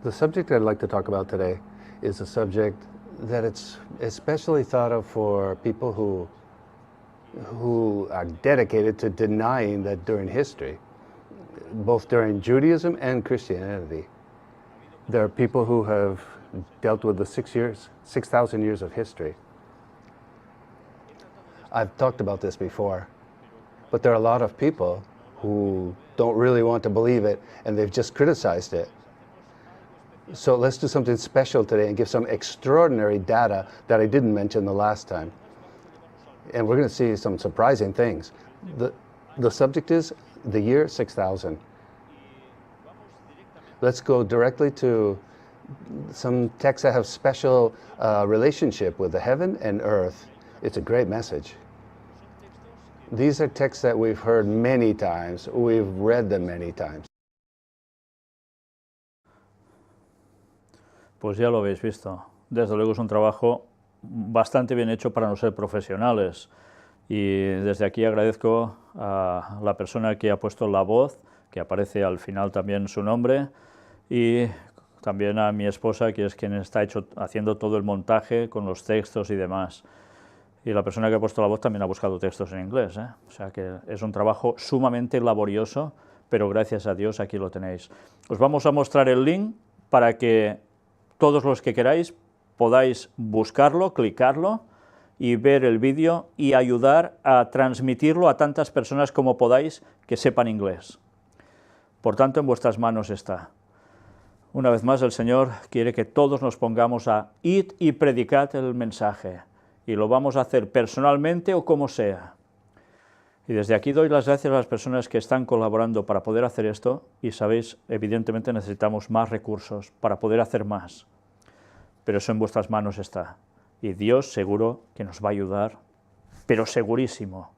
The subject I'd like to talk about today is a subject that it's especially thought of for people who are dedicated to denying that during history, both during Judaism and Christianity, there are people who have dealt with the 6,000 years of history. I've talked about this before, but there are a lot of people who don't really want to believe it, and they've just criticized it. So let's do something special today and give some extraordinary data that I didn't mention the last time. And we're going to see some surprising things. The subject is the year 6000. Let's go directly to some texts that have special relationship with the heaven and earth. It's a great message. These are texts that we've heard many times. We've read them many times. Pues ya lo habéis visto. Desde luego es un trabajo bastante bien hecho para no ser profesionales. Y desde aquí agradezco a la persona que ha puesto la voz, que aparece al final también su nombre, y también a mi esposa, que es quien está haciendo todo el montaje con los textos y demás. Y la persona que ha puesto la voz también ha buscado textos en inglés, ¿eh? O sea que es un trabajo sumamente laborioso, pero gracias a Dios aquí lo tenéis. Os vamos a mostrar el link para que todos los que queráis podáis buscarlo, clicarlo y ver el vídeo y ayudar a transmitirlo a tantas personas como podáis que sepan inglés. Por tanto, en vuestras manos está. Una vez más, el Señor quiere que todos nos pongamos a id y predicad el mensaje, y lo vamos a hacer personalmente o como sea. Y desde aquí doy las gracias a las personas que están colaborando para poder hacer esto, y sabéis, evidentemente necesitamos más recursos para poder hacer más. pero eso en vuestras manos está. Y Dios seguro que nos va a ayudar, pero segurísimo,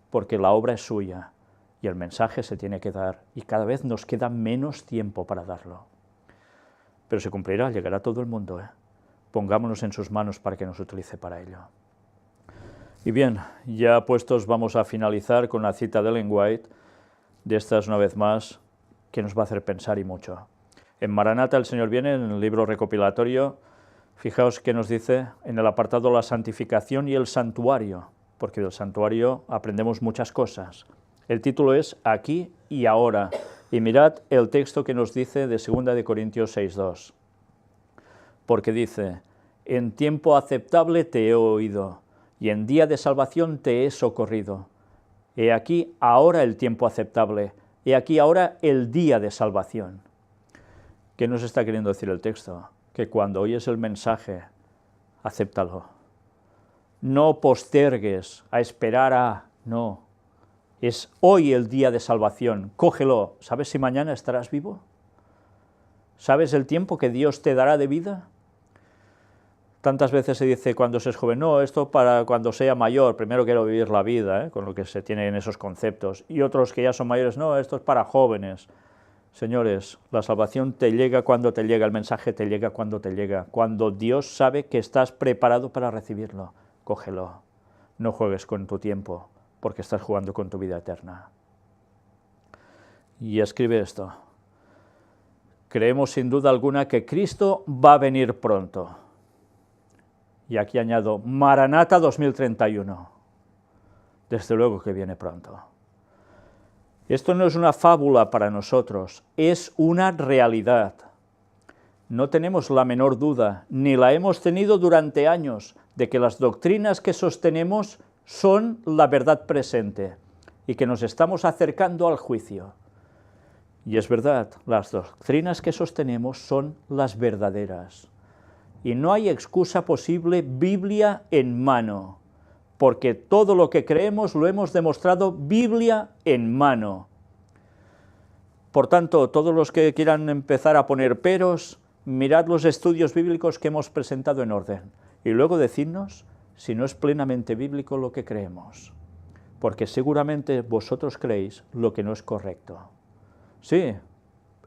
porque la obra es suya y el mensaje se tiene que dar y cada vez nos queda menos tiempo para darlo. Pero se cumplirá, llegará a todo el mundo, Pongámonos en sus manos para que nos utilice para ello. Y bien, ya puestos vamos a finalizar con la cita de Ellen White, de estas una vez más, que nos va a hacer pensar y mucho. En Maranata el Señor viene, en el libro recopilatorio, fijaos que nos dice en el apartado la santificación y el santuario, porque del santuario aprendemos muchas cosas. El título es Aquí y Ahora, y mirad el texto que nos dice de 2 de Corintios 6:2. Porque dice, en tiempo aceptable te he oído, y en día de salvación te he socorrido. He aquí ahora el tiempo aceptable, he aquí ahora el día de salvación. ¿Qué nos está queriendo decir el texto? Que cuando oyes el mensaje, acéptalo. No postergues a esperar a, no. Es hoy el día de salvación, cógelo. ¿Sabes si mañana estarás vivo? ¿Sabes el tiempo que Dios te dará de vida? Tantas veces se dice cuando se es joven, no, esto para cuando sea mayor, primero quiero vivir la vida, con lo que se tiene en esos conceptos. Y otros que ya son mayores, no, esto es para jóvenes. Señores, la salvación te llega cuando te llega, el mensaje te llega cuando te llega, cuando Dios sabe que estás preparado para recibirlo. Cógelo, no juegues con tu tiempo, porque estás jugando con tu vida eterna. Y escribe esto. Creemos sin duda alguna que Cristo va a venir pronto. Y aquí añado, Maranata 2031. Desde luego que viene pronto. Esto no es una fábula para nosotros, es una realidad. No tenemos la menor duda, ni la hemos tenido durante años, de que las doctrinas que sostenemos son la verdad presente y que nos estamos acercando al juicio. Y es verdad, las doctrinas que sostenemos son las verdaderas. Y no hay excusa posible, Biblia en mano, porque todo lo que creemos lo hemos demostrado Biblia en mano. Por tanto, todos los que quieran empezar a poner peros, mirad los estudios bíblicos que hemos presentado en orden, y luego decidnos si no es plenamente bíblico lo que creemos, porque seguramente vosotros creéis lo que no es correcto. Sí,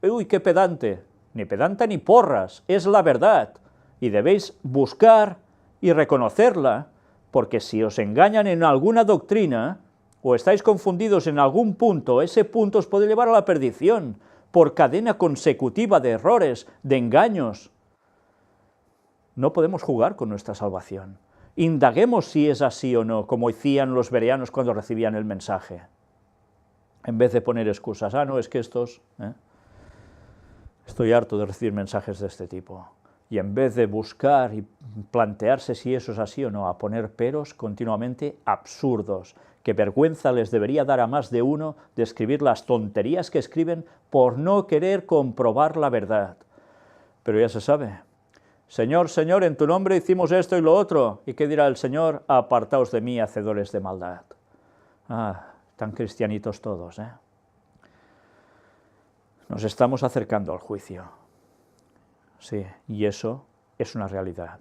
uy, qué pedante, ni pedanta ni porras, es la verdad, y debéis buscar y reconocerla, porque si os engañan en alguna doctrina, o estáis confundidos en algún punto, ese punto os puede llevar a la perdición, por cadena consecutiva de errores, de engaños. No podemos jugar con nuestra salvación. Indaguemos si es así o no, como hacían los bereanos cuando recibían el mensaje, en vez de poner excusas. No, es que estos... Estoy harto de recibir mensajes de este tipo. Y en vez de buscar y plantearse si eso es así o no, a poner peros continuamente absurdos, que vergüenza les debería dar a más de uno de escribir las tonterías que escriben por no querer comprobar la verdad. Pero ya se sabe. Señor, Señor, en tu nombre hicimos esto y lo otro. ¿Y qué dirá el Señor? Apartaos de mí, hacedores de maldad. Tan cristianitos todos, Nos estamos acercando al juicio. Sí, y eso es una realidad.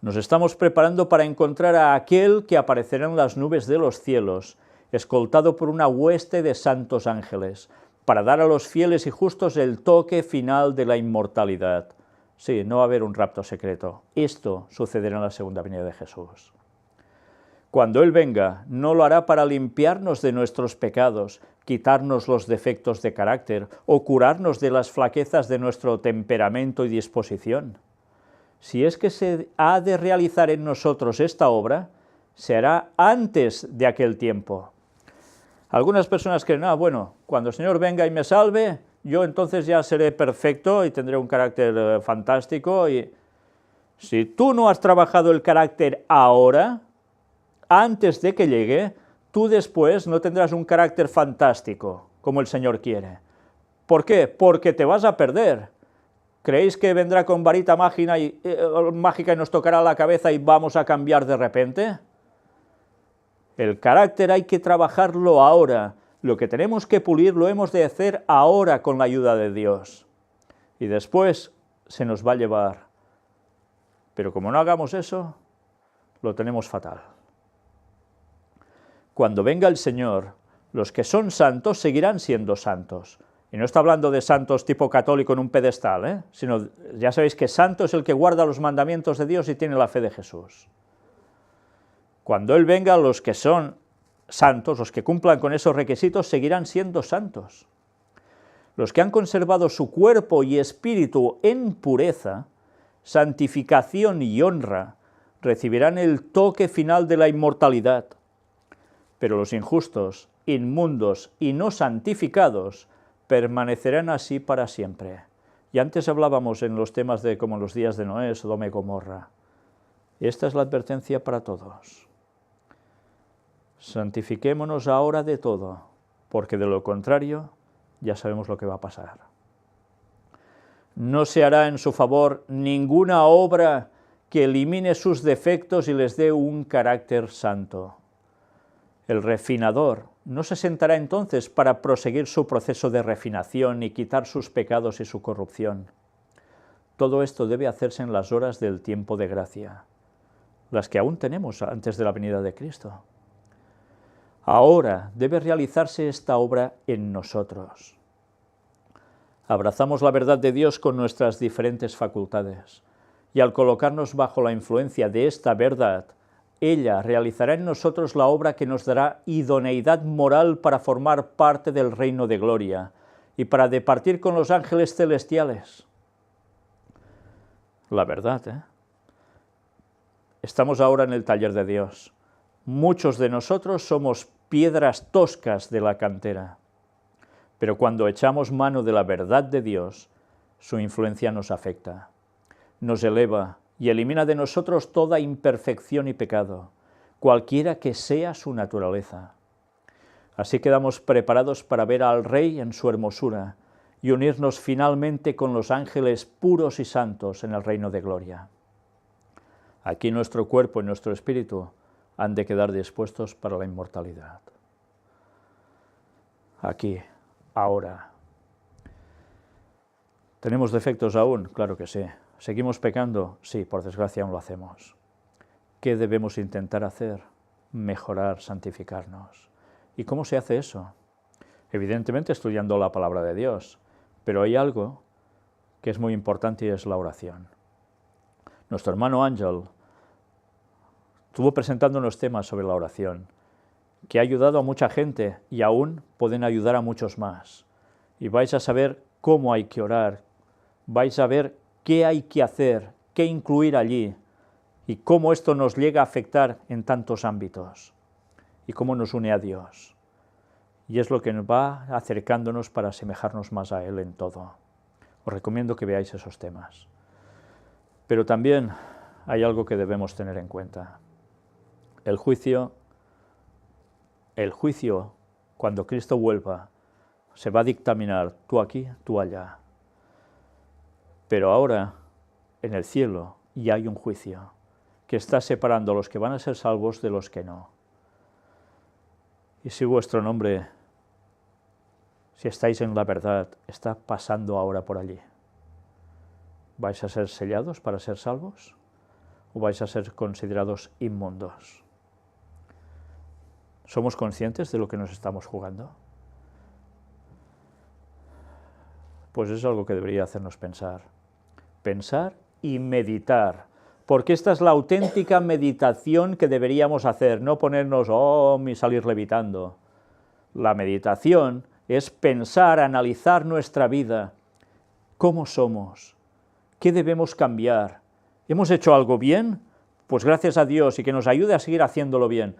Nos estamos preparando para encontrar a aquel que aparecerá en las nubes de los cielos, escoltado por una hueste de santos ángeles, para dar a los fieles y justos el toque final de la inmortalidad. Sí, no va a haber un rapto secreto. Esto sucederá en la segunda venida de Jesús. Cuando Él venga, no lo hará para limpiarnos de nuestros pecados, quitarnos los defectos de carácter o curarnos de las flaquezas de nuestro temperamento y disposición. Si es que se ha de realizar en nosotros esta obra, se hará antes de aquel tiempo. Algunas personas creen, bueno, cuando el Señor venga y me salve, yo entonces ya seré perfecto y tendré un carácter fantástico. Y si tú no has trabajado el carácter ahora, antes de que llegue, tú después no tendrás un carácter fantástico, como el Señor quiere. ¿Por qué? Porque te vas a perder. ¿Creéis que vendrá con varita mágica y nos tocará la cabeza y vamos a cambiar de repente? El carácter hay que trabajarlo ahora. Lo que tenemos que pulir lo hemos de hacer ahora con la ayuda de Dios. Y después se nos va a llevar Pero como no hagamos eso, lo tenemos fatal. Cuando venga el Señor, los que son santos seguirán siendo santos. Y no está hablando de santos tipo católico en un pedestal, sino ya sabéis que santo es el que guarda los mandamientos de Dios y tiene la fe de Jesús. Cuando Él venga, los que son santos, los que cumplan con esos requisitos, seguirán siendo santos. Los que han conservado su cuerpo y espíritu en pureza, santificación y honra, recibirán el toque final de la inmortalidad. Pero los injustos, inmundos y no santificados permanecerán así para siempre. Y antes hablábamos en los temas de como en los días de Noé, Sodoma y Gomorra. Esta es la advertencia para todos. Santifiquémonos ahora de todo, porque de lo contrario ya sabemos lo que va a pasar. No se hará en su favor ninguna obra que elimine sus defectos y les dé un carácter santo. El refinador no se sentará entonces para proseguir su proceso de refinación y quitar sus pecados y su corrupción. Todo esto debe hacerse en las horas del tiempo de gracia, las que aún tenemos antes de la venida de Cristo. Ahora debe realizarse esta obra en nosotros. Abrazamos la verdad de Dios con nuestras diferentes facultades, y al colocarnos bajo la influencia de esta verdad, ella realizará en nosotros la obra que nos dará idoneidad moral para formar parte del reino de gloria y para departir con los ángeles celestiales. La verdad, Estamos ahora en el taller de Dios. Muchos de nosotros somos piedras toscas de la cantera, pero cuando echamos mano de la verdad de Dios, su influencia nos afecta, nos eleva y elimina de nosotros toda imperfección y pecado, cualquiera que sea su naturaleza. Así quedamos preparados para ver al Rey en su hermosura y unirnos finalmente con los ángeles puros y santos en el reino de gloria. Aquí nuestro cuerpo y nuestro espíritu han de quedar dispuestos para la inmortalidad. Aquí, ahora. ¿Tenemos defectos aún? Claro que sí. ¿Seguimos pecando? Sí, por desgracia aún lo hacemos. ¿Qué debemos intentar hacer? Mejorar, santificarnos. ¿Y cómo se hace eso? Evidentemente estudiando la palabra de Dios, pero hay algo que es muy importante y es la oración. Nuestro hermano Ángel estuvo presentando unos temas sobre la oración, que ha ayudado a mucha gente y aún pueden ayudar a muchos más. Y vais a saber cómo hay que orar, vais a ver qué hay que hacer, qué incluir allí, y cómo esto nos llega a afectar en tantos ámbitos, y cómo nos une a Dios. Y es lo que nos va acercándonos para asemejarnos más a Él en todo. Os recomiendo que veáis esos temas. Pero también hay algo que debemos tener en cuenta. El juicio, cuando Cristo vuelva, se va a dictaminar tú aquí, tú allá. Pero ahora, en el cielo, ya hay un juicio que está separando a los que van a ser salvos de los que no. Y si vuestro nombre, si estáis en la verdad, está pasando ahora por allí, ¿vais a ser sellados para ser salvos? ¿O vais a ser considerados inmundos? ¿Somos conscientes de lo que nos estamos jugando? Pues es algo que debería hacernos pensar. Pensar y meditar, porque esta es la auténtica meditación que deberíamos hacer, no ponernos y salir levitando. La meditación es pensar, analizar nuestra vida, cómo somos, qué debemos cambiar. ¿Hemos hecho algo bien? Pues gracias a Dios y que nos ayude a seguir haciéndolo bien.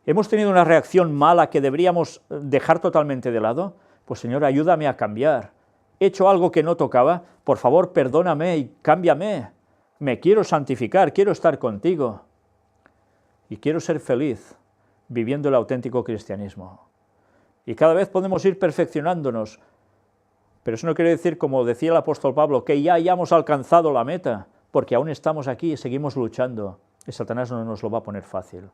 ¿Hemos tenido una reacción mala que deberíamos dejar totalmente de lado? Pues Señor, ayúdame a cambiar. ¿He hecho algo que no tocaba? Por favor, perdóname y cámbiame. Me quiero santificar, quiero estar contigo. Y quiero ser feliz viviendo el auténtico cristianismo. Y cada vez podemos ir perfeccionándonos. Pero eso no quiere decir, como decía el apóstol Pablo, que ya hayamos alcanzado la meta, porque aún estamos aquí y seguimos luchando. Y Satanás no nos lo va a poner fácil.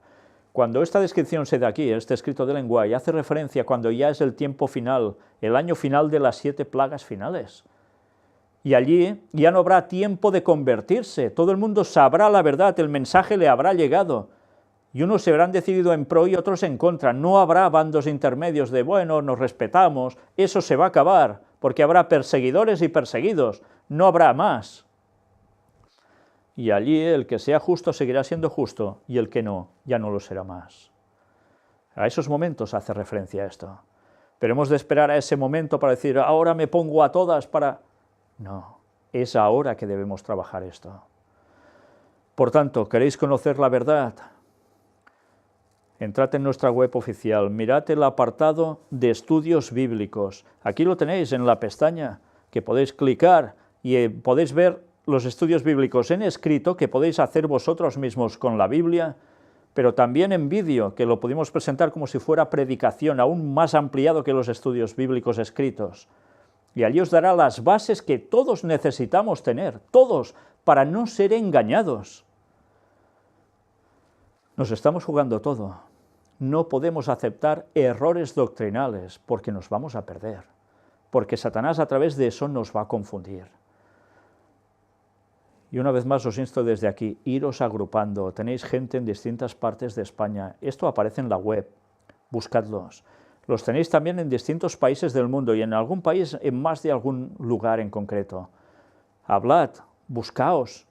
Cuando esta descripción se da aquí, este escrito de lenguaje, hace referencia cuando ya es el tiempo final, el año final de las 7 plagas finales. Y allí ya no habrá tiempo de convertirse, todo el mundo sabrá la verdad, el mensaje le habrá llegado, y unos se habrán decidido en pro y otros en contra. No habrá bandos intermedios de, bueno, nos respetamos, eso se va a acabar, porque habrá perseguidores y perseguidos, no habrá más. Y allí el que sea justo seguirá siendo justo, y el que no, ya no lo será más. A esos momentos hace referencia a esto. Pero hemos de esperar a ese momento para decir, ahora me pongo a todas para... No, es ahora que debemos trabajar esto. Por tanto, ¿queréis conocer la verdad? Entrad en nuestra web oficial, mirad el apartado de estudios bíblicos. Aquí lo tenéis en la pestaña, que podéis clicar y podéis ver los estudios bíblicos en escrito que podéis hacer vosotros mismos con la Biblia, pero también en vídeo, que lo pudimos presentar como si fuera predicación, aún más ampliado que los estudios bíblicos escritos. Y allí os dará las bases que todos necesitamos tener, todos, para no ser engañados. Nos estamos jugando todo. No podemos aceptar errores doctrinales porque nos vamos a perder, porque Satanás a través de eso nos va a confundir. Y una vez más os insto desde aquí, iros agrupando, tenéis gente en distintas partes de España, esto aparece en la web, buscadlos. Los tenéis también en distintos países del mundo y en algún país, en más de algún lugar en concreto. Hablad, buscaos,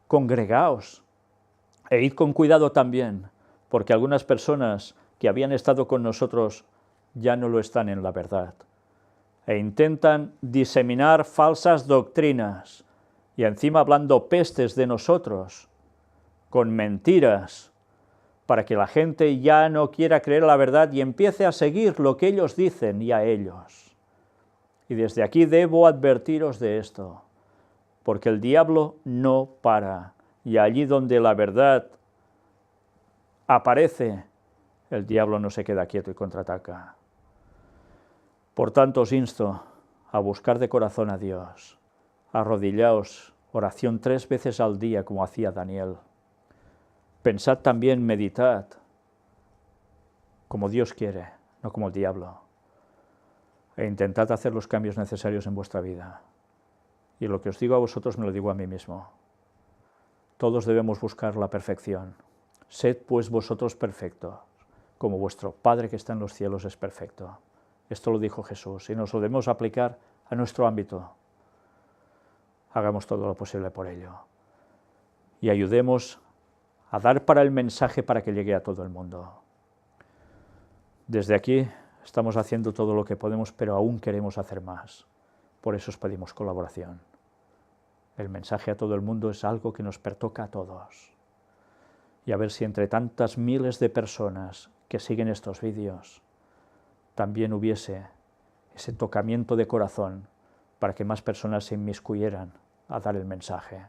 congregaos, e id con cuidado también, porque algunas personas que habían estado con nosotros ya no lo están en la verdad, e intentan diseminar falsas doctrinas, y encima hablando pestes de nosotros, con mentiras, para que la gente ya no quiera creer la verdad y empiece a seguir lo que ellos dicen y a ellos. Y desde aquí debo advertiros de esto, porque el diablo no para, y allí donde la verdad aparece, el diablo no se queda quieto y contraataca. Por tanto os insto a buscar de corazón a Dios, arrodillaos, oración 3 veces al día como hacía Daniel. Pensad también, meditad, como Dios quiere, no como el diablo, e intentad hacer los cambios necesarios en vuestra vida. Y lo que os digo a vosotros me lo digo a mí mismo. Todos debemos buscar la perfección. Sed pues vosotros perfectos, como vuestro Padre que está en los cielos es perfecto. Esto lo dijo Jesús y nos lo debemos aplicar a nuestro ámbito. Hagamos todo lo posible por ello. Y ayudemos a dar para el mensaje para que llegue a todo el mundo. Desde aquí estamos haciendo todo lo que podemos, pero aún queremos hacer más. Por eso os pedimos colaboración. El mensaje a todo el mundo es algo que nos pertoca a todos. Y a ver si entre tantas miles de personas que siguen estos vídeos, también hubiese ese tocamiento de corazón para que más personas se inmiscuyeran a dar el mensaje.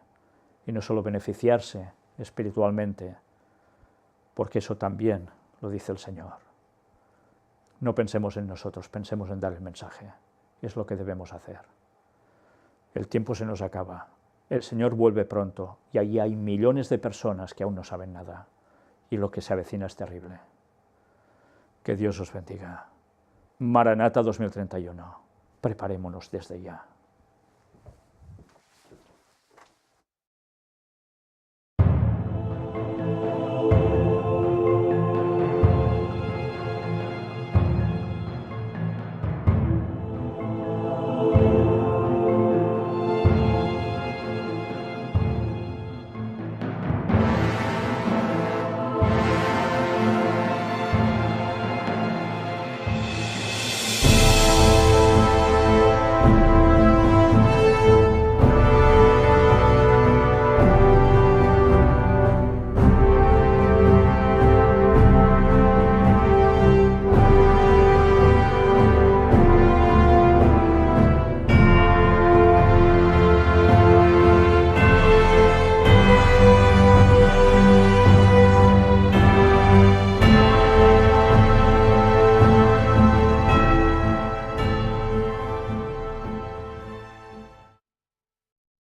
Y no solo beneficiarse espiritualmente, porque eso también lo dice el Señor. No pensemos en nosotros, pensemos en dar el mensaje. Es lo que debemos hacer. El tiempo se nos acaba. El Señor vuelve pronto y allí hay millones de personas que aún no saben nada. Y lo que se avecina es terrible. Que Dios os bendiga. Maranata 2031. Preparémonos desde ya.